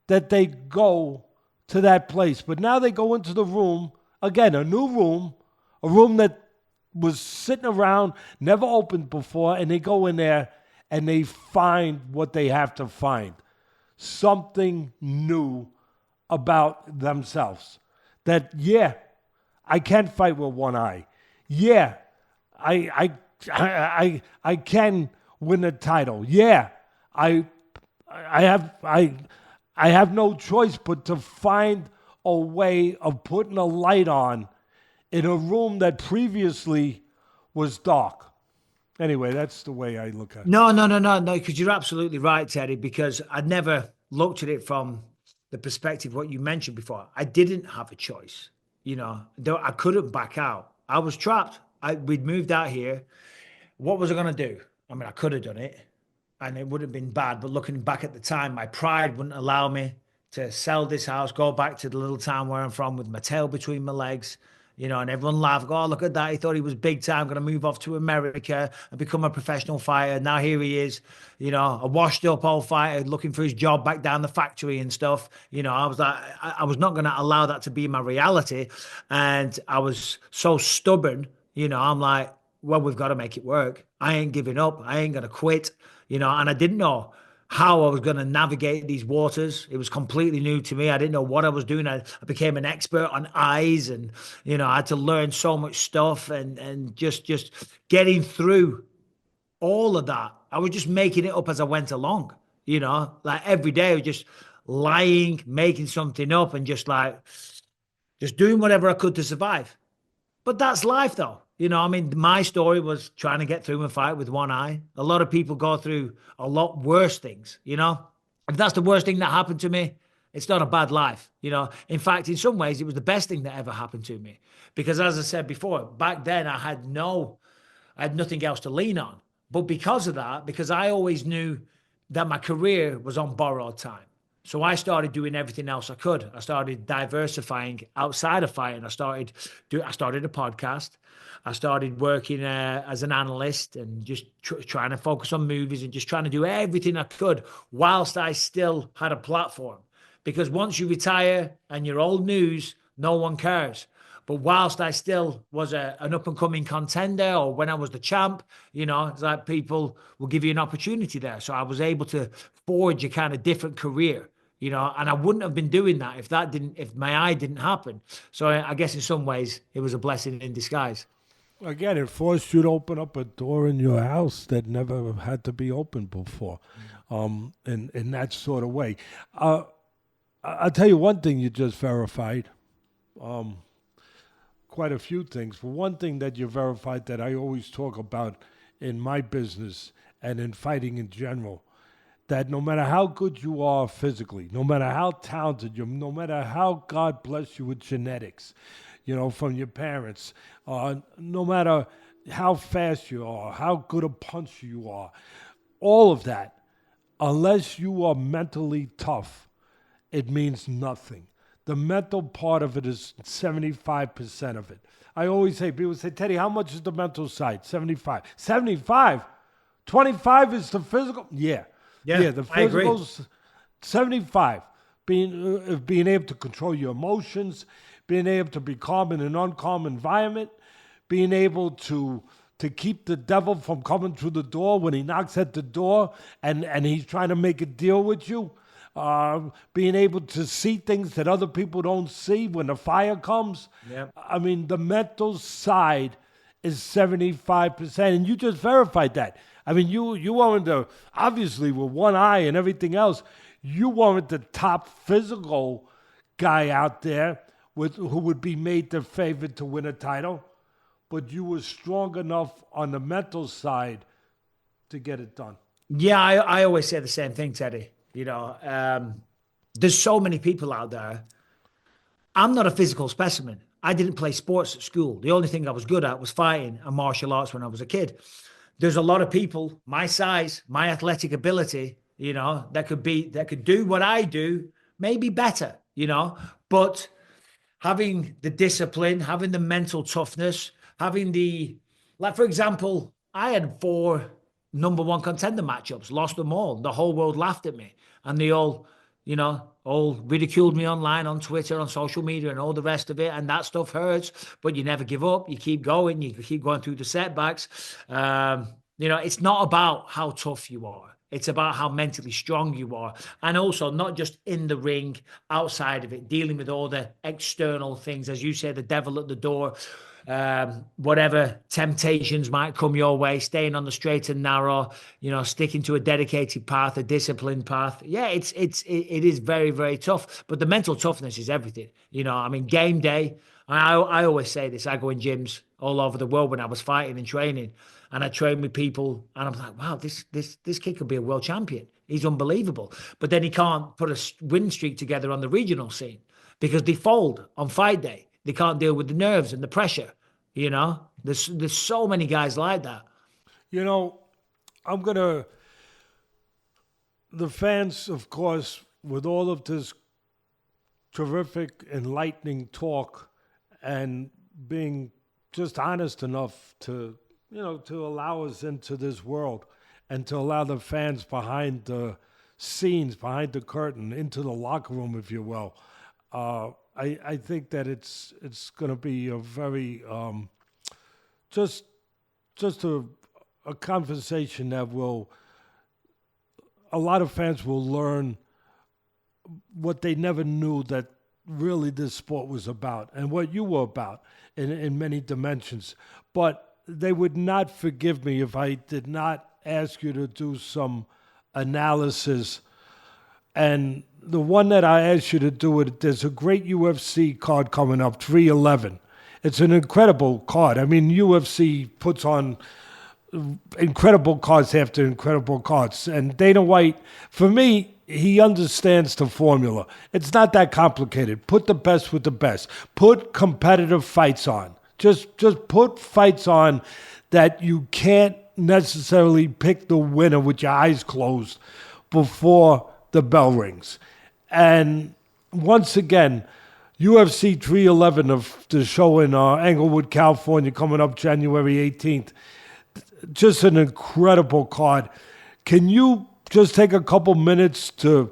that they go to that place. But now they go into the room, again, a new room, a room that was sitting around, never opened before, and they go in there and they find what they have to find. Something new about themselves. That, yeah, I can fight with one eye. Yeah, I can win a title. Yeah, I have no choice but to find a way of putting a light on in a room that previously was dark. Anyway, that's the way I look at it. No, because you're absolutely right, Teddy, because I'd never looked at it from the perspective what you mentioned before. I didn't have a choice. You know, I couldn't back out. I was trapped. We'd moved out here. What was I going to do? I mean, I could have done it and it would have been bad. But looking back at the time, my pride wouldn't allow me to sell this house, go back to the little town where I'm from with my tail between my legs, and everyone laughed, go, oh, look at that. He thought he was big time, going to move off to America and become a professional fighter. Now here he is, a washed up old fighter looking for his job back down the factory and stuff. I was like, I was not going to allow that to be my reality. And I was so stubborn, I'm like, well, we've got to make it work. I ain't giving up. I ain't going to quit, and I didn't know how I was going to navigate these waters. It was completely new to me. I didn't know what I was doing. I became an expert on eyes, and I had to learn so much stuff, and just getting through all of that. I was just making it up as I went along. Like every day I was just lying, making something up, and just doing whatever I could to survive. But that's life, though. My story was trying to get through a fight with one eye. A lot of people go through a lot worse things, If that's the worst thing that happened to me, it's not a bad life, In fact, in some ways, it was the best thing that ever happened to me. Because as I said before, back then I had nothing else to lean on. But because of that, because I always knew that my career was on borrowed time. So I started doing everything else I could. I started diversifying outside of fighting. I started a podcast. I started working as an analyst and just trying to focus on movies and just trying to do everything I could whilst I still had a platform. Because once you retire and you're old news, no one cares. But whilst I still was an up-and-coming contender, or when I was the champ, it's like people will give you an opportunity there. So I was able to forge a kind of different career, and I wouldn't have been doing that if my eye didn't happen. So I guess in some ways it was a blessing in disguise. Again, it forced you to open up a door in your house that never had to be opened before, in that sort of way. I'll tell you one thing you just verified. Quite a few things. For one thing that you verified that I always talk about in my business and in fighting in general, that no matter how good you are physically, no matter how talented you are, no matter how God bless you with genetics, from your parents, no matter how fast you are, how good a puncher you are, all of that, unless you are mentally tough, it means nothing. The mental part of it is 75% of it. I always say, people say, Teddy, how much is the mental side? 75. 75? 25 is the physical? Yeah, the physical's 75. Being able to control your emotions, being able to be calm in an uncalm environment, being able to keep the devil from coming through the door when he knocks at the door and he's trying to make a deal with you. Being able to see things that other people don't see when the fire comes. Yep. I mean, the mental side is 75%, and you just verified that. I mean, you weren't obviously with one eye and everything else, you weren't the top physical guy out there who would be made the favorite to win a title, but you were strong enough on the mental side to get it done. Yeah, I always say the same thing, Teddy. There's so many people out there. I'm not a physical specimen. I didn't play sports at school. The only thing I was good at was fighting and martial arts when I was a kid. There's a lot of people my size, my athletic ability, that could do what I do, maybe better, but having the discipline, having the mental toughness, for example, I had 4 number 1 contender matchups, lost them all. The whole world laughed at me, and they all ridiculed me online, on Twitter, on social media, and all the rest of it. And that stuff hurts, but you never give up. You keep going. You keep going through the setbacks. It's not about how tough you are. It's about how mentally strong you are. And also not just in the ring, outside of it, dealing with all the external things, as you say, the devil at the door, whatever temptations might come your way, staying on the straight and narrow, sticking to a dedicated path, a disciplined path. Yeah, it is very, very tough, but the mental toughness is everything. Game day, I always say this, I go in gyms all over the world when I was fighting and training, and I train with people, and I'm like, wow, this kid could be a world champion. He's unbelievable. But then he can't put a win streak together on the regional scene because they fold on fight day. They can't deal with the nerves and the pressure. There's so many guys like that. The fans, of course, with all of this terrific, enlightening talk and being just honest enough to, to allow us into this world and to allow the fans behind the scenes, behind the curtain, into the locker room, if you will. I think that it's going to be a very just a conversation that a lot of fans will learn what they never knew that really this sport was about and what you were about in many dimensions. But they would not forgive me if I did not ask you to do some analysis. And the one that I asked you to do, there's a great UFC card coming up, 311. It's an incredible card. I mean, UFC puts on incredible cards after incredible cards. And Dana White, for me, he understands the formula. It's not that complicated. Put the best with the best. Put competitive fights on. Just put fights on that you can't necessarily pick the winner with your eyes closed before the bell rings. And once again, UFC 311 of the show in Englewood, California, coming up January 18th. Just an incredible card. Can you just take a couple minutes to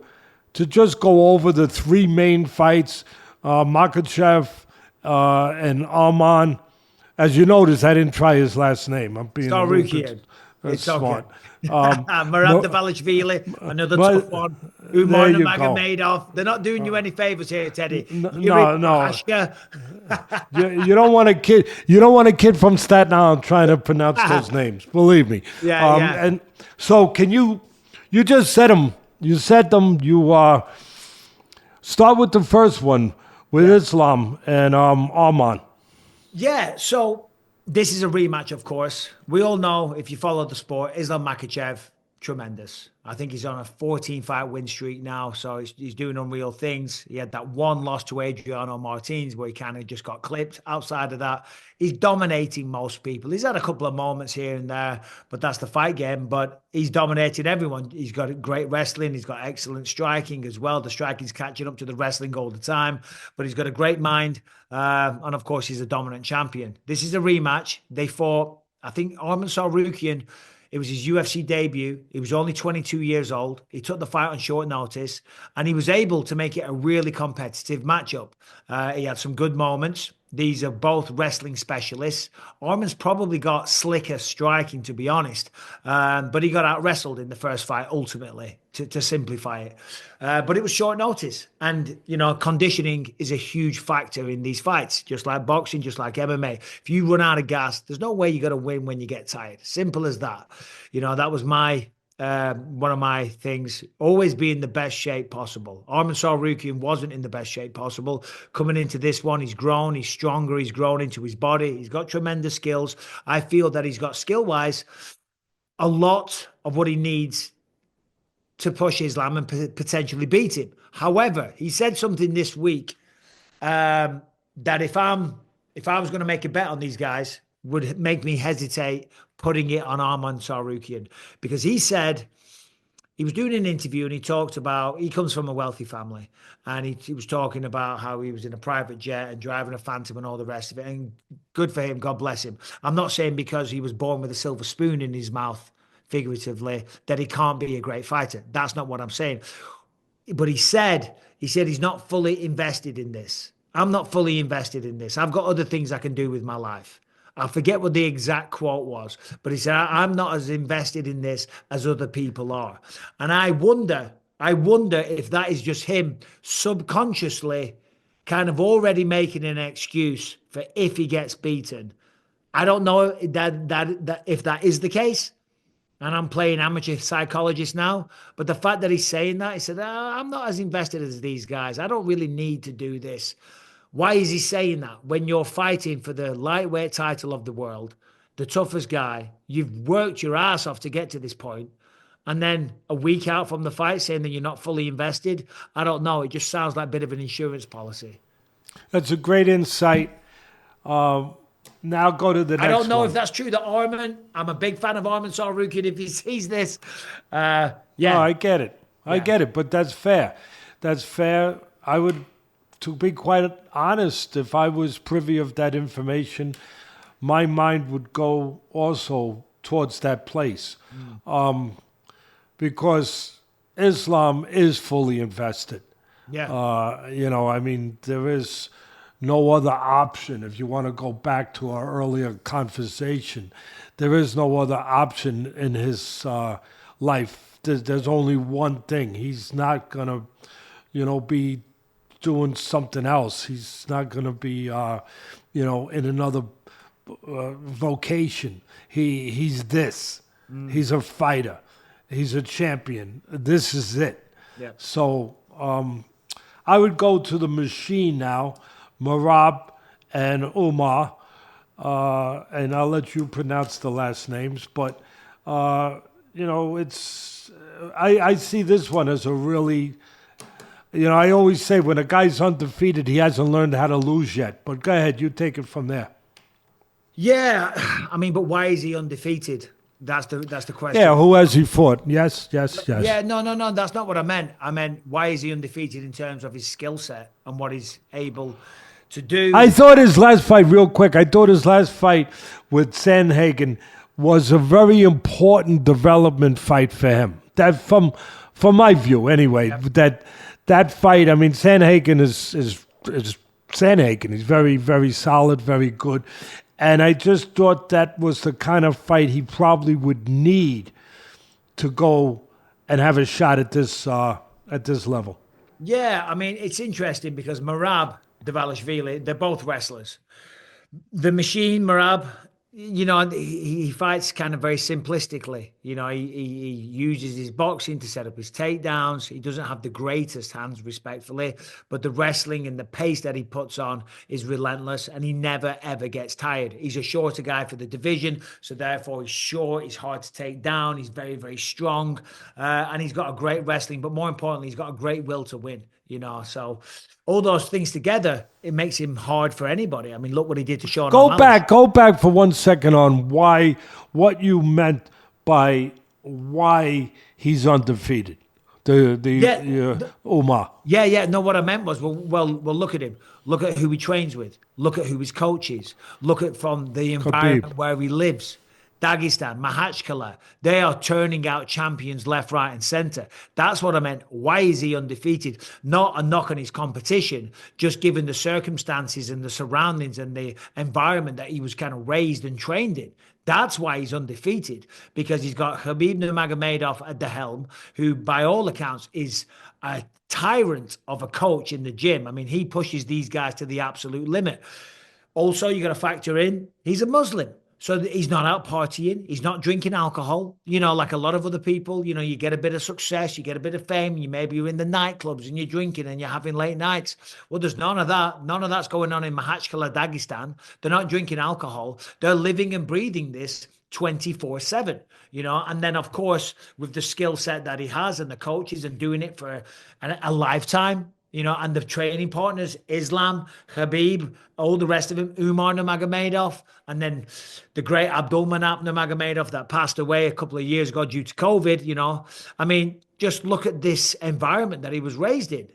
just go over the three main fights, Makhachev and Arman? As you notice, I didn't try his last name. I'm being Starukian. That's smart. Okay. Marab Davalishvili, another tough one. Umar Nurmagomedov. They're not doing you any favors here, Teddy. No. You don't want a kid. You don't want a kid from Staten Island trying to pronounce those names. Believe me. Yeah. And so, can you? You just said them. You said them. You start with the first one with Islam and Arman. Yeah. So. This is a rematch, of course. We all know, if you follow the sport, Islam Makhachev, tremendous. I think he's on a 14-fight win streak now, so he's doing unreal things. He had that one loss to Adriano Martins where he kind of just got clipped. Outside of that, he's dominating most people. He's had a couple of moments here and there, but that's the fight game. But he's dominated everyone. He's got great wrestling. He's got excellent striking as well. The striking's catching up to the wrestling all the time, but he's got a great mind. And of course, he's a dominant champion. This is a rematch. They fought, I think, Arman Tsarukyan. It was his UFC debut. He was only 22 years old. He took the fight on short notice, and he was able to make it a really competitive matchup. He had some good moments. These are both wrestling specialists. Arman's probably got slicker striking, to be honest, but he got out-wrestled in the first fight, ultimately, to simplify it. But it was short notice, and, conditioning is a huge factor in these fights, just like boxing, just like MMA. If you run out of gas, there's no way you're going to win when you get tired. Simple as that. That was one of my things, always be in the best shape possible. Arman Tsarukyan wasn't in the best shape possible. Coming into this one, he's grown, he's stronger, he's grown into his body. He's got tremendous skills. I feel that he's got, skill-wise, a lot of what he needs to push Islam and potentially beat him. However, he said something this week that if I was going to make a bet on these guys, would make me hesitate putting it on Arman Tsarukyan, because he said, he was doing an interview and he talked about, he comes from a wealthy family, and he was talking about how he was in a private jet and driving a Phantom and all the rest of it, and good for him, God bless him. I'm not saying because he was born with a silver spoon in his mouth, figuratively, that he can't be a great fighter. That's not what I'm saying. But he said he's not fully invested in this. I'm not fully invested in this. I've got other things I can do with my life. I forget what the exact quote was, but he said, I'm not as invested in this as other people are. And I wonder if that is just him subconsciously kind of already making an excuse for if he gets beaten. I don't know that if that is the case, and I'm playing amateur psychologist now, but the fact that he's saying that, he said, I'm not as invested as these guys. I don't really need to do this. Why is he saying that? When you're fighting for the lightweight title of the world, the toughest guy, you've worked your ass off to get to this point, and then a week out from the fight saying that you're not fully invested, I don't know. It just sounds like a bit of an insurance policy. That's a great insight. Now go to the next one. I don't know if that's true. That Arman, I'm a big fan of Arman Tsarukyan. If he sees this, yeah. No, I get it. I get it, but that's fair. That's fair. I would to be quite honest, if I was privy of that information, my mind would go also towards that place. Because Islam is fully invested. Yeah. I mean, there is no other option. If you want to go back to our earlier conversation, there is no other option in his life. There's only one thing. He's not going to, be doing something else. He's not going to be, in another vocation. He's this. He's a fighter. He's a champion. This is it. Yeah. So I would go to the machine now, Marab and Umar, and I'll let you pronounce the last names. But it's I see this one as a really, I always say when a guy's undefeated, he hasn't learned how to lose yet. But go ahead, you take it from there. Yeah, I mean, but why is he undefeated? That's the question. Yeah, who has he fought? Yes. Yeah, no, that's not what I meant. I meant, why is he undefeated in terms of his skill set and what he's able to do? I thought his last fight, real quick, with Sandhagen was a very important development fight for him. That from my view, anyway, that fight, I mean, Sandhagen is Sandhagen. He's very, very solid, very good. And I just thought that was the kind of fight he probably would need to go and have a shot at this level. Yeah, I mean, it's interesting because Merab Dvalishvili, they're both wrestlers. The machine, Merab, he fights kind of very simplistically. He uses his boxing to set up his takedowns. He doesn't have the greatest hands, respectfully, but the wrestling and the pace that he puts on is relentless, and he never, ever gets tired. He's a shorter guy for the division, so therefore he's short, he's hard to take down, he's very, very strong, and he's got a great wrestling, but more importantly, he's got a great will to win. So all those things together, it makes him hard for anybody. I mean, look what he did to Sean O'Malley. Go back for 1 second on what you meant by why he's undefeated. Umar. Yeah. No, what I meant was, well, look at him. Look at who he trains with. Look at who his coach is. Look at from the environment where he lives. Dagestan, Makhachkala, they are turning out champions left, right, and center. That's what I meant. Why is he undefeated? Not a knock on his competition, just given the circumstances and the surroundings and the environment that he was kind of raised and trained in. That's why he's undefeated, because he's got Khabib Nurmagomedov at the helm, who by all accounts is a tyrant of a coach in the gym. I mean, he pushes these guys to the absolute limit. Also, you got to factor in, he's a Muslim. So he's not out partying. He's not drinking alcohol. Like a lot of other people, you get a bit of success, you get a bit of fame. Maybe you're in the nightclubs and you're drinking and you're having late nights. Well, there's none of that. None of that's going on in Makhachkala, Dagestan. They're not drinking alcohol. They're living and breathing this 24/7, and then of course with the skill set that he has and the coaches and doing it for a lifetime. And the training partners, Islam, Khabib, all the rest of them, Umar Nurmagomedov, and then the great Abdulmanap Nurmagomedov that passed away a couple of years ago due to COVID, I mean, just look at this environment that he was raised in,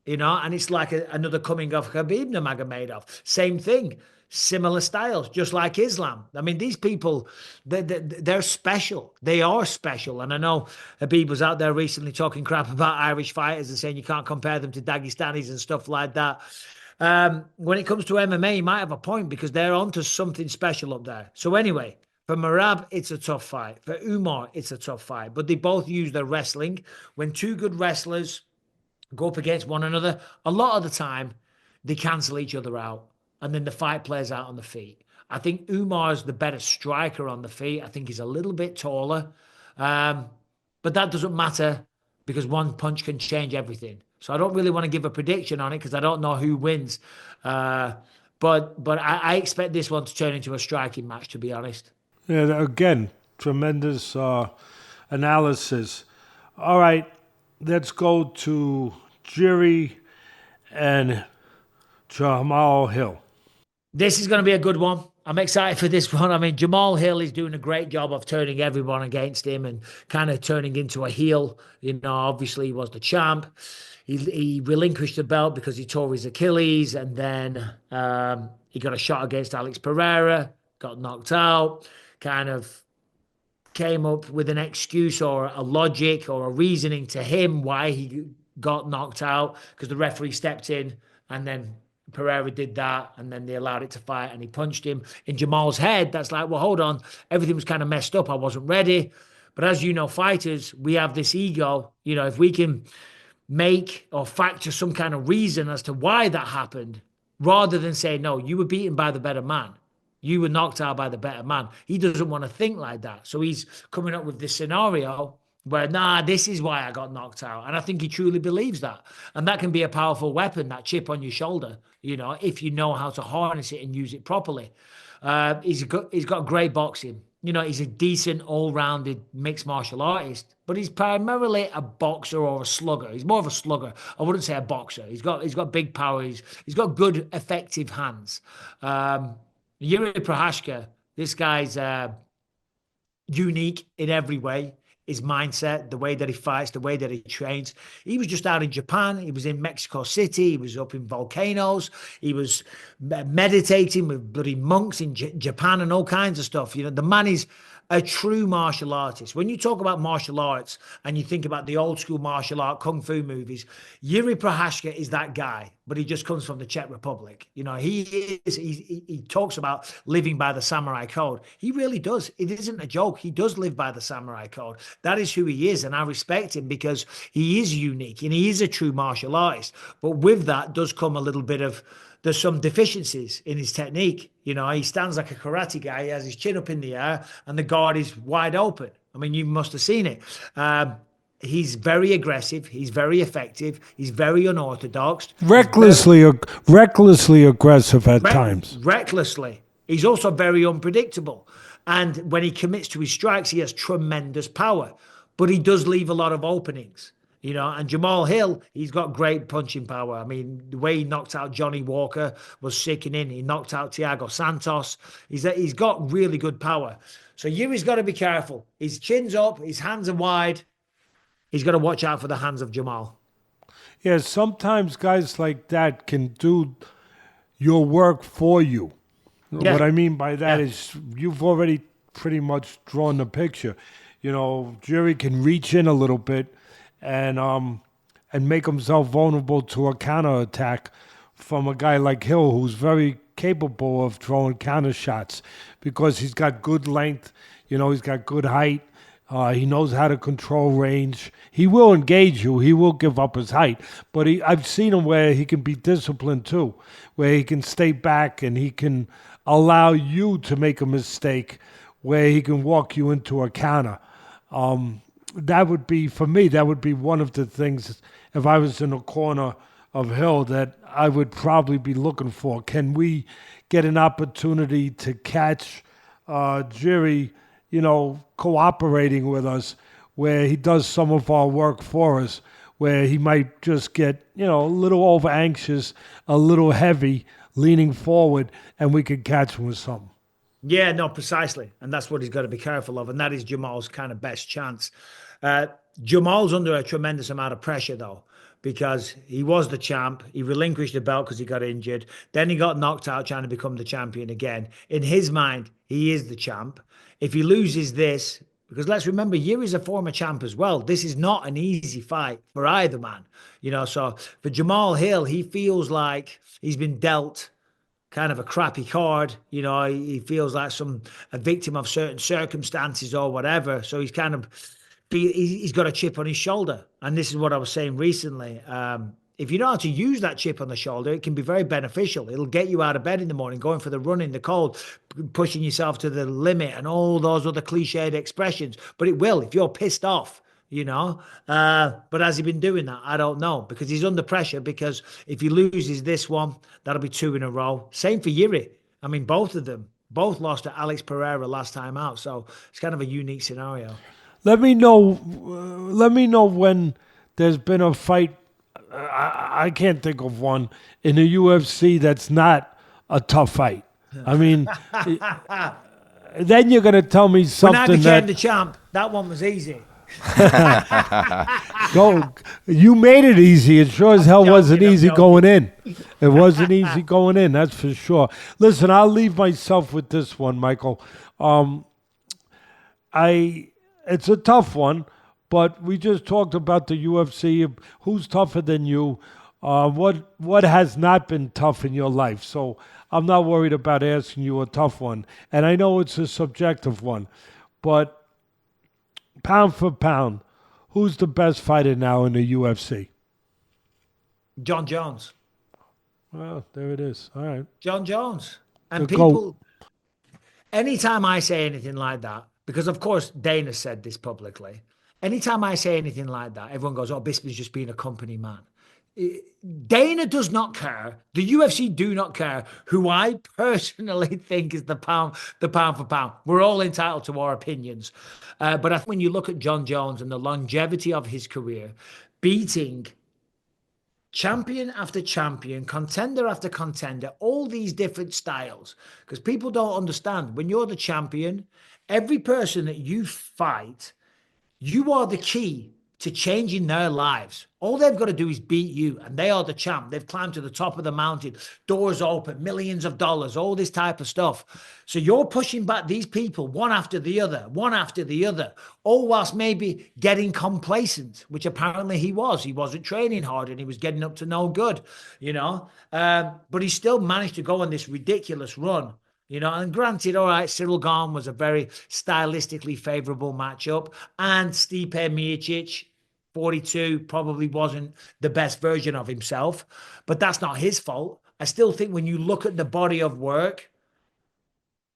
and it's like another coming of Khabib Nurmagomedov. Same thing. Similar styles, just like Islam. I mean, these people, they're special. They are special. And I know Habib was out there recently talking crap about Irish fighters and saying you can't compare them to Dagestanis and stuff like that. When it comes to MMA, he might have a point because they're onto something special up there. So anyway, for Merab, it's a tough fight. For Umar, it's a tough fight. But they both use their wrestling. When two good wrestlers go up against one another, a lot of the time, they cancel each other out. And then the fight plays out on the feet. I think Umar's the better striker on the feet. I think he's a little bit taller. But that doesn't matter because one punch can change everything. So I don't really want to give a prediction on it because I don't know who wins. But I expect this one to turn into a striking match, to be honest. Yeah, again, tremendous analysis. All right, let's go to Jiri and Jamal Hill. This is going to be a good one. I'm excited for this one. I mean, Jamal Hill is doing a great job of turning everyone against him and kind of turning into a heel. You know, obviously he was the champ. He relinquished the belt because he tore his Achilles, and then he got a shot against Alex Pereira, got knocked out, kind of came up with an excuse or a logic or a reasoning to him why he got knocked out because the referee stepped in, and then Pereira did that, and then they allowed it to fight, and he punched him in Jamal's head. That's like, well, hold on, everything was kind of messed up. I wasn't ready. But as you know, fighters, we have this ego. You know, if we can make or factor some kind of reason as to why that happened, rather than say, no, you were beaten by the better man. You were knocked out by the better man. He doesn't want to think like that. So he's coming up with this scenario where, nah, this is why I got knocked out. And I think he truly believes that. And that can be a powerful weapon, that chip on your shoulder, you know, if you know how to harness it and use it properly. He's got great boxing. You know, he's a decent, all-rounded mixed martial artist, but he's primarily a boxer or a slugger. He's more of a slugger. I wouldn't say a boxer. He's got big power. He's got good, effective hands. Yuri Prohashka, this guy's unique in every way. His mindset, the way that he fights, the way that he trains. He was just out in Japan. He was in Mexico City. He was up in volcanoes. He was meditating with bloody monks in Japan and all kinds of stuff. You know, the man is a true martial artist. When you talk about martial arts and you think about the old school martial art kung fu movies, Yuri Prohashka is that guy, but he just comes from the Czech Republic. You know, he talks about living by the samurai code. He really does. It isn't a joke. He does live by the samurai code. That is who he is, and I respect him because he is unique and he is a true martial artist. But with that does come a little bit of, there's some deficiencies in his technique. You know, he stands like a karate guy. He has his chin up in the air and the guard is wide open. I mean, you must have seen it. He's very aggressive. He's very effective. He's very unorthodox. Recklessly aggressive at times. Recklessly. He's also very unpredictable. And when he commits to his strikes, he has tremendous power. But he does leave a lot of openings. You know, and Jamal Hill, he's got great punching power. I mean, the way he knocked out Johnny Walker was sickening. He knocked out Thiago Santos. He's got really good power. So Yuri's got to be careful. His chin's up, his hands are wide. He's got to watch out for the hands of Jamal. Yeah, sometimes guys like that can do your work for you. Yeah. What I mean by that is you've already pretty much drawn the picture. You know, Yuri can reach in a little bit and make himself vulnerable to a counterattack from a guy like Hill, who's very capable of throwing counter shots because he's got good length, you know, he's got good height, he knows how to control range. He will engage you, he will give up his height, but I've seen him where he can be disciplined too, where he can stay back and he can allow you to make a mistake, where he can walk you into a counter. That would be, for me, that would be one of the things, if I was in a corner of Hill, that I would probably be looking for. Can we get an opportunity to catch Yuri, you know, cooperating with us, where he does some of our work for us, where he might just get, you know, a little over anxious, a little heavy, leaning forward, and we could catch him with something. Yeah, no, precisely. And that's what he's got to be careful of. And that is Jamal's kind of best chance. Jamal's under a tremendous amount of pressure, though, because he was the champ. He relinquished the belt because he got injured. Then he got knocked out trying to become the champion again. In his mind, he is the champ. If he loses this, because let's remember, Yuri's a former champ as well. This is not an easy fight for either man. You know, so for Jamal Hill, he feels like he's been dealt kind of a crappy card. You know, he feels like a victim of certain circumstances or whatever. So he's kind of, he's got a chip on his shoulder. And this is what I was saying recently. If you know how to use that chip on the shoulder, it can be very beneficial. It'll get you out of bed in the morning, going for the run in the cold, pushing yourself to the limit and all those other cliched expressions. But it will, if you're pissed off, you know. But has he been doing that? I don't know, because he's under pressure, because if he loses this one, that'll be 2 in a row. Same for Yuri. I mean, both of them, both lost to Alex Pereira last time out. So it's kind of a unique scenario. Let me know when there's been a fight. I can't think of one in the UFC that's not a tough fight. I mean, then you're going to tell me When I something became the that champ, that one was easy. you made it easy. It sure as hell wasn't joking, I'm easy joking. going in. It wasn't easy going in, that's for sure. Listen, I'll leave myself with this one, Michael. It's a tough one, but we just talked about the UFC. Who's tougher than you? What has not been tough in your life? So I'm not worried about asking you a tough one. And I know it's a subjective one, but pound for pound, who's the best fighter now in the UFC? John Jones. Well, there it is. All right. John Jones. And The GOAT. people, anytime I say anything like that, because of course Dana said this publicly, anytime I say anything like that, everyone goes, oh, Bisping's just being a company man. Dana does not care. The UFC do not care who I personally think is the pound for pound. We're all entitled to our opinions. But I think when you look at John Jones and the longevity of his career, beating champion after champion, contender after contender, all these different styles, because people don't understand when you're the champion, every person that you fight, you are the key to changing their lives. All they've got to do is beat you, and they are the champ. They've climbed to the top of the mountain, doors open, millions of dollars, all this type of stuff. So you're pushing back these people one after the other, all whilst maybe getting complacent, which apparently he was. He wasn't training hard and he was getting up to no good, but he still managed to go on this ridiculous run. And granted, all right, Cyril Gane was a very stylistically favorable matchup, and Stipe Miocic, 42, probably wasn't the best version of himself, but that's not his fault. I still think when you look at the body of work,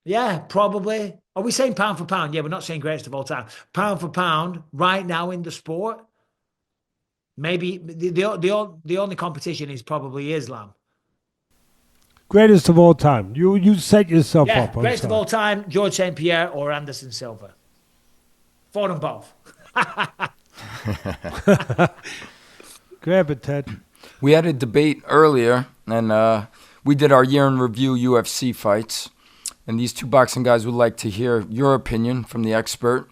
yeah, probably. Are we saying pound for pound? Yeah, we're not saying greatest of all time. Pound for pound, right now in the sport, maybe the only competition is probably Islam. Greatest of all time. You set yourself up. I'm Greatest of sorry. all time, George St. Pierre or Anderson Silva. For them both. Grab it, Ted. We had a debate earlier, and we did our year in review UFC fights. And these two boxing guys would like to hear your opinion from the expert.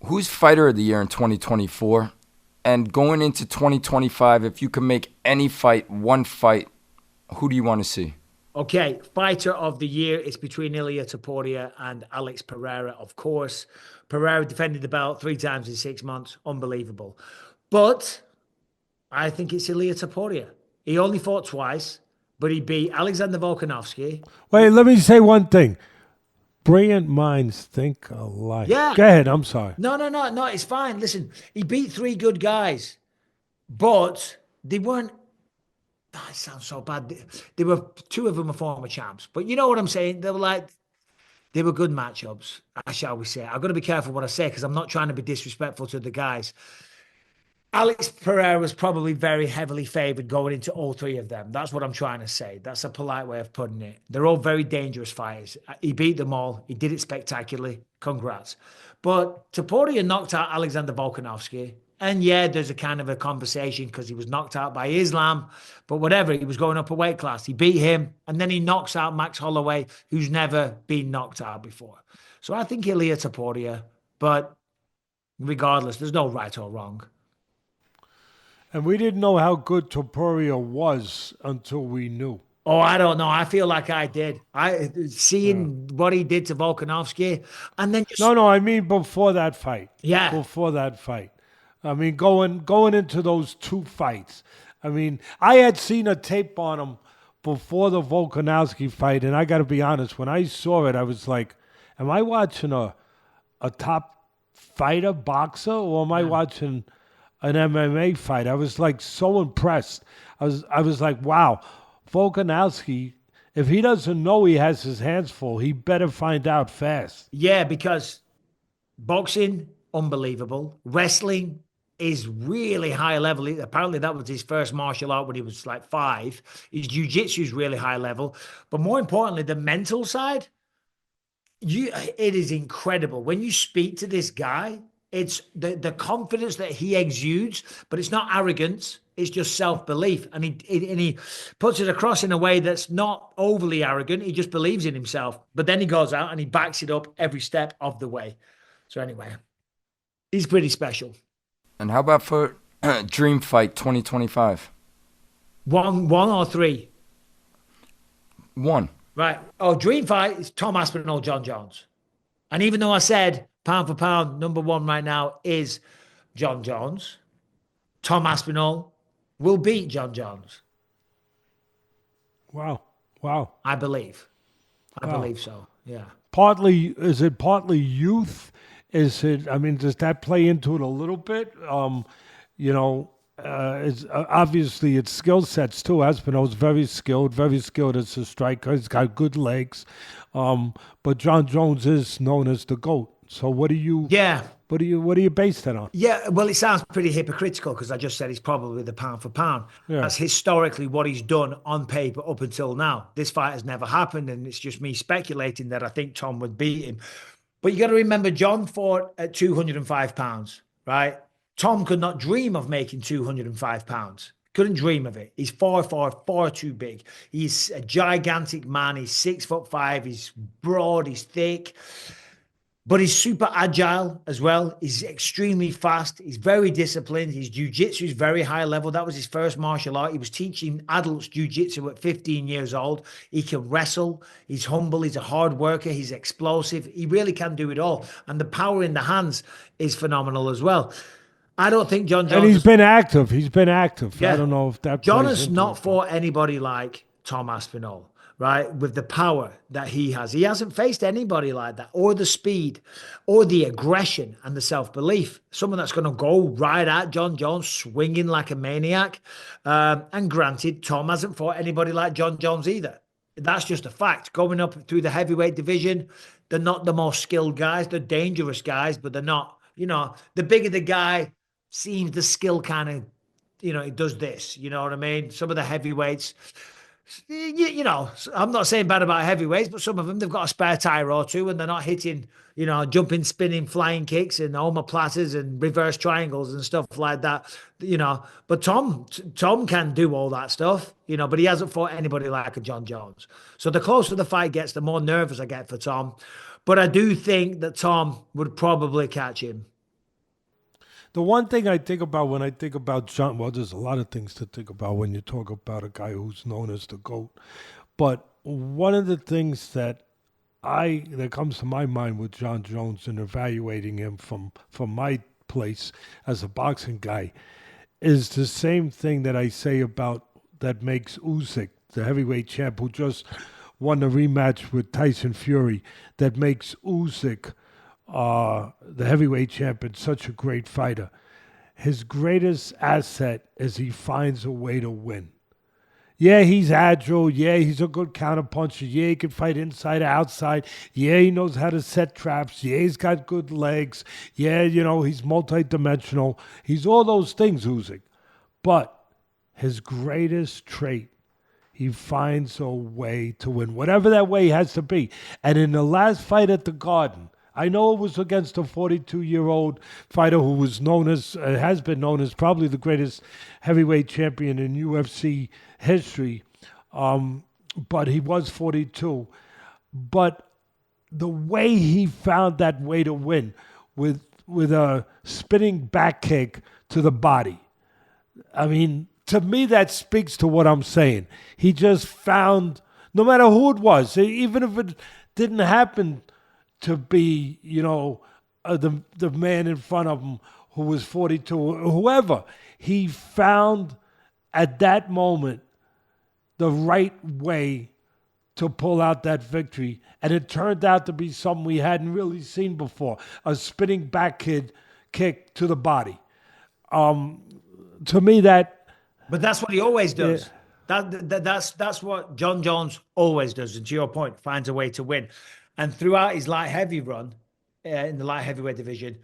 Who's fighter of the year in 2024? And going into 2025, if you could make any fight, one fight, who do you want to see? Okay, fighter of the year is between Ilia Topuria and Alex Pereira, of course. Pereira defended the belt 3 times in 6 months. Unbelievable. But I think it's Ilia Topuria. He only fought twice, but he beat Alexander Volkanovski. Wait, let me say one thing. Brilliant minds think alike. Yeah. Go ahead. I'm sorry. No, it's fine. Listen, he beat 3 good guys, but they weren't. Oh, it sounds so bad. They were 2 of them are former champs, but you know what I'm saying? They were good matchups, shall we say. I've got to be careful what I say because I'm not trying to be disrespectful to the guys. Alex Pereira was probably very heavily favored going into all 3 of them. That's what I'm trying to say. That's a polite way of putting it. They're all very dangerous fighters. He beat them all. He did it spectacularly. Congrats. But Topuria knocked out Alexander Volkanovski. And yeah, there's a kind of a conversation because he was knocked out by Islam. But whatever, he was going up a weight class. He beat him. And then he knocks out Max Holloway, who's never been knocked out before. So I think Ilia Topuria. But regardless, there's no right or wrong. And we didn't know how good Topuria was until we knew. Oh, I don't know. I feel like I did. Seeing what he did to Volkanovski, and then just No, I mean before that fight. Yeah. Before that fight. I mean, going into those 2 fights. I mean, I had seen a tape on him before the Volkanovski fight, and I got to be honest, when I saw it, I was like, am I watching a top fighter, boxer, or am I watching an MMA fight? I was like so impressed. I was like, wow, Volkanovski, if he doesn't know he has his hands full, he better find out fast. Yeah, because boxing, unbelievable. Wrestling is really high level. Apparently that was his first martial art when he was like 5. His jiu-jitsu is really high level. But more importantly, the mental side, it is incredible. When you speak to this guy, It's the confidence that he exudes, but it's not arrogance. It's just self-belief. And he puts it across in a way that's not overly arrogant. He just believes in himself. But then he goes out and he backs it up every step of the way. So anyway, he's pretty special. And how about for Dream Fight 2025? One or three? One. Right. Oh, Dream Fight is Tom Aspinall, John Jones. And even though I said pound for pound, number one right now is John Jones, Tom Aspinall will beat John Jones. Wow. Wow. I believe. I believe so. Yeah. Is it partly youth? Is it, I mean, does that play into it a little bit? You know, it's obviously it's skill sets too. Aspinall's very skilled as a striker. He's got good legs. But John Jones is known as the GOAT. So what do you base that on? Yeah, well, it sounds pretty hypocritical because I just said he's probably the pound for pound. Yeah. That's historically what he's done on paper up until now. This fight has never happened, and it's just me speculating that I think Tom would beat him. But you got to remember, John fought at 205 pounds, right? Tom could not dream of making 205 pounds. Couldn't dream of it. He's far too big. He's a gigantic man. He's 6'5". He's broad. He's thick. But he's super agile as well. He's extremely fast. He's very disciplined. His jiu-jitsu is very high level. That was his first martial art. He was teaching adults jiu-jitsu at 15 years old. He can wrestle. He's humble. He's a hard worker. He's explosive. He really can do it all. And the power in the hands is phenomenal as well. I don't think John Jones... And he's been active. Yeah. I don't know if that... John has not fought anybody like Tom Aspinall, right? With the power that he has. He hasn't faced anybody like that, or the speed, or the aggression and the self-belief. Someone that's going to go right at John Jones, swinging like a maniac. And granted, Tom hasn't fought anybody like John Jones either. That's just a fact. Going up through the heavyweight division, they're not the most skilled guys. They're dangerous guys, but they're not, you know, the bigger the guy seems the skill kind of, you know, it does this, you know what I mean? Some of the heavyweights... You know, I'm not saying bad about heavyweights, but some of them, they've got a spare tire or two and they're not hitting, you know, jumping, spinning, flying kicks and omoplatas and reverse triangles and stuff like that, you know. But Tom can do all that stuff, you know, but he hasn't fought anybody like a John Jones. So the closer the fight gets, the more nervous I get for Tom. But I do think that Tom would probably catch him. The one thing I think about when I think about John, well, there's a lot of things to think about when you talk about a guy who's known as the GOAT. But one of the things that comes to my mind with John Jones and evaluating him from my place as a boxing guy is the same thing that I say about that makes Usyk, the heavyweight champ who just won the rematch with Tyson Fury, that makes Usyk the heavyweight champion, such a great fighter. His greatest asset is he finds a way to win. Yeah, he's agile. Yeah, he's a good counterpuncher. Yeah, he can fight inside, outside. Yeah, he knows how to set traps. Yeah, he's got good legs. Yeah, you know, he's multidimensional. He's all those things, Usyk. But his greatest trait, he finds a way to win, whatever that way has to be. And in the last fight at the Garden, I know it was against a 42-year-old fighter who was has been known as probably the greatest heavyweight champion in UFC history, but he was 42. But the way he found that way to win with a spinning back kick to the body, I mean, to me that speaks to what I'm saying. He just found, no matter who it was, even if it didn't happen to be, you know, the man in front of him who was 42, or whoever, he found at that moment the right way to pull out that victory. And it turned out to be something we hadn't really seen before, a spinning back kick to the body. To me, that... But that's what he always does. That's what John Jones always does. And to your point, finds a way to win. And throughout his light heavy run in the light heavyweight division,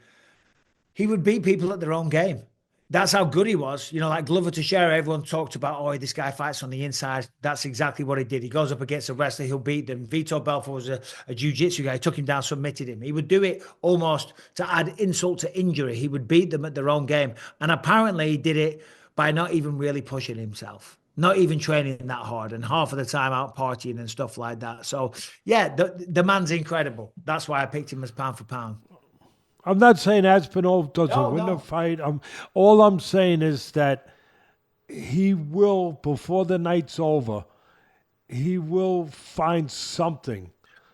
he would beat people at their own game. That's how good he was. You know, like Glover Teixeira, everyone talked about, oh, this guy fights on the inside. That's exactly what he did. He goes up against a wrestler, he'll beat them. Vitor Belfort was a jiu-jitsu guy. He took him down, submitted him. He would do it almost to add insult to injury. He would beat them at their own game. And apparently he did it by not even really pushing himself, not even training that hard, and half of the time out partying and stuff like that. So, yeah, the man's incredible. That's why I picked him as pound for pound. I'm not saying Aspinall doesn't win the fight. All I'm saying is that he will, before the night's over, he will find something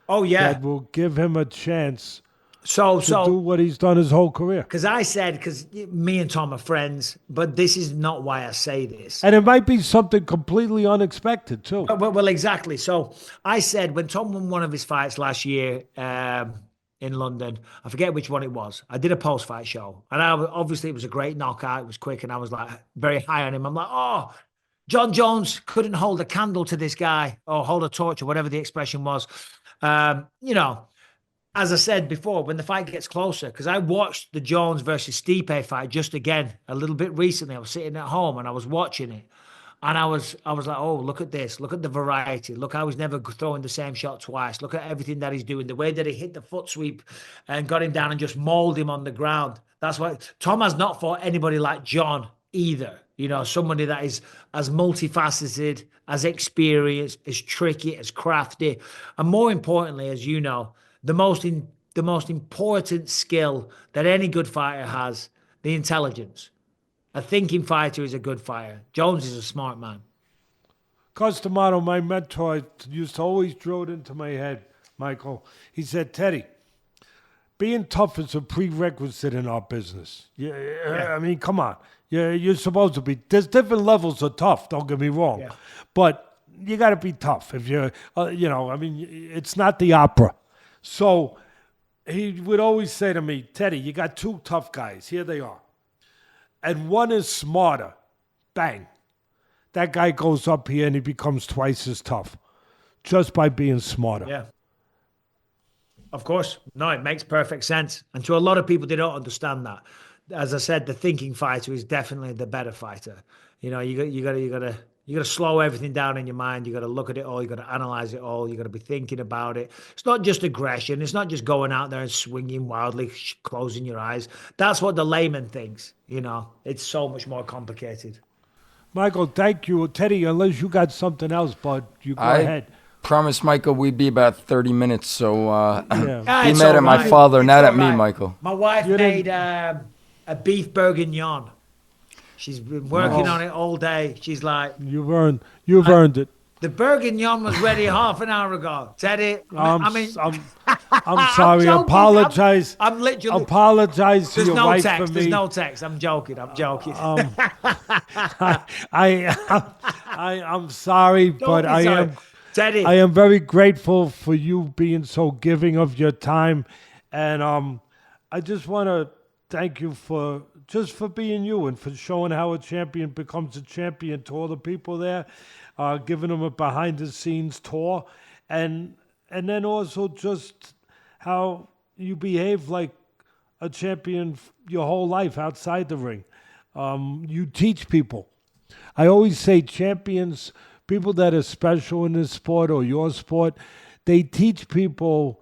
that will give him a chance to do what he's done his whole career. Because me and Tom are friends, but this is not why I say this. And it might be something completely unexpected, too. Well, exactly. So I said when Tom won one of his fights last year, in London, I forget which one it was. I did a post-fight show, and obviously it was a great knockout. It was quick, and I was like very high on him. I'm like, oh, John Jones couldn't hold a candle to this guy, or hold a torch, or whatever the expression was. You know, as I said before, when the fight gets closer, because I watched the Jones versus Stipe fight just again a little bit recently. I was sitting at home and I was watching it. And I was like, oh, look at this. Look at the variety. Look how he's never throwing the same shot twice. Look at everything that he's doing. The way that he hit the foot sweep and got him down and just mauled him on the ground. That's why Tom has not fought anybody like John either. You know, somebody that is as multifaceted, as experienced, as tricky, as crafty. And more importantly, as you know, the most important skill that any good fighter has, the intelligence. A thinking fighter is a good fighter. Jones is a smart man. Costamato, my mentor, used to always drill it into my head, Michael. He said, Teddy, being tough is a prerequisite in our business. I mean, come on. You're supposed to be. There's different levels of tough, don't get me wrong. Yeah. But you got to be tough. If you're, I mean, it's not the opera. So he would always say to me, Teddy, you got two tough guys. Here they are. And one is smarter. Bang. That guy goes up here and he becomes twice as tough just by being smarter. Yeah. Of course. No, it makes perfect sense. And to a lot of people, they don't understand that. As I said, the thinking fighter is definitely the better fighter. You know, you got to slow everything down in your mind. You got to look at it all. You got to analyze it all. You got to be thinking about it. It's not just aggression. It's not just going out there and swinging wildly, closing your eyes. That's what the layman thinks. You know, it's so much more complicated. Michael, thank you. Teddy, unless you got something else, bud, you go ahead. Promise, Michael, we'd be about 30 minutes. So be it's mad at my father, not at me, Michael. My wife made a beef bourguignon. She's been working on it all day. She's like, you've earned it. The bourguignon was ready half an hour ago. Teddy, I'm sorry. Apologize. I'm literally. Apologize to your wife for me. There's no text. I'm joking. I'm sorry, but I am. Teddy. I am very grateful for you being so giving of your time, and I just want to thank you for being you and for showing how a champion becomes a champion to all the people there, giving them a behind-the-scenes tour, and then also just how you behave like a champion your whole life outside the ring. You teach people. I always say champions, people that are special in this sport or your sport, they teach people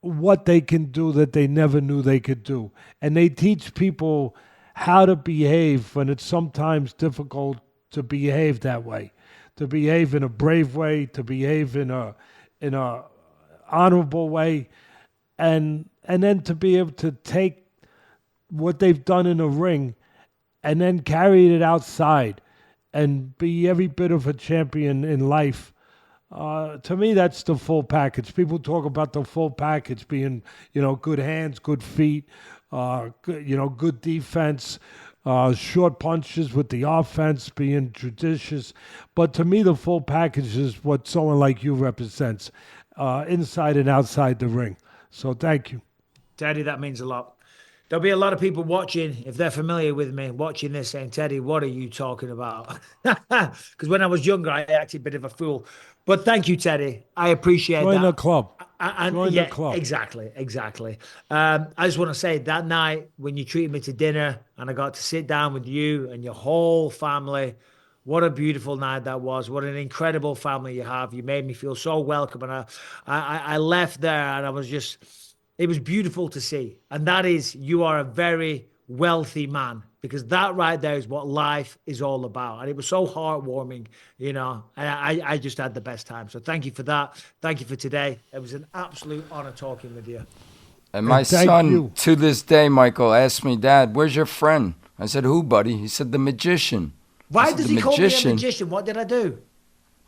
what they can do that they never knew they could do. And they teach people how to behave when it's sometimes difficult to behave that way, to behave in a brave way, to behave in a honorable way, and then to be able to take what they've done in a ring and then carry it outside and be every bit of a champion in life. To me, that's the full package. People talk about the full package being, good hands, good feet, good defense, short punches with the offense, being judicious. But to me, the full package is what someone like you represents, inside and outside the ring. So thank you. Teddy, that means a lot. There'll be a lot of people watching, if they're familiar with me, watching this saying, Teddy, what are you talking about? Because when I was younger, I acted a bit of a fool. But thank you, Teddy. I appreciate that. Join the club. Join the club. Exactly. I just want to say that night when you treated me to dinner and I got to sit down with you and your whole family, what a beautiful night that was. What an incredible family you have. You made me feel so welcome. And I left there and I was just, it was beautiful to see. And that is, you are a very wealthy man, because that right there is what life is all about. And it was so heartwarming, and I just had the best time. So thank you for that. Thank you for today. It was an absolute honor talking with you. And my son, to this day, Michael, asked me, Dad, where's your friend? I said, who, buddy? He said, the magician. Why does he call me a magician? What did I do?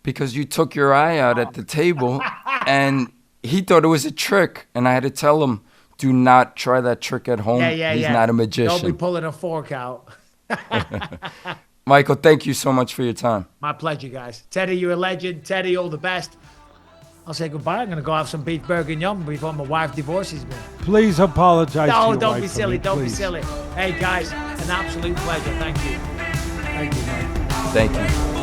Because you took your eye out at the table, and he thought it was a trick. And I had to tell him, do not try that trick at home. He's not a magician. Don't be pulling a fork out. Michael, thank you so much for your time. My pleasure, guys. Teddy, you're a legend. Teddy, all the best. I'll say goodbye. I'm going to go have some beef bourguignon before my wife divorces me. Please apologize. No, don't be silly. Don't be silly. Hey, guys, an absolute pleasure. Thank you. Thank you, Mike. Thank you.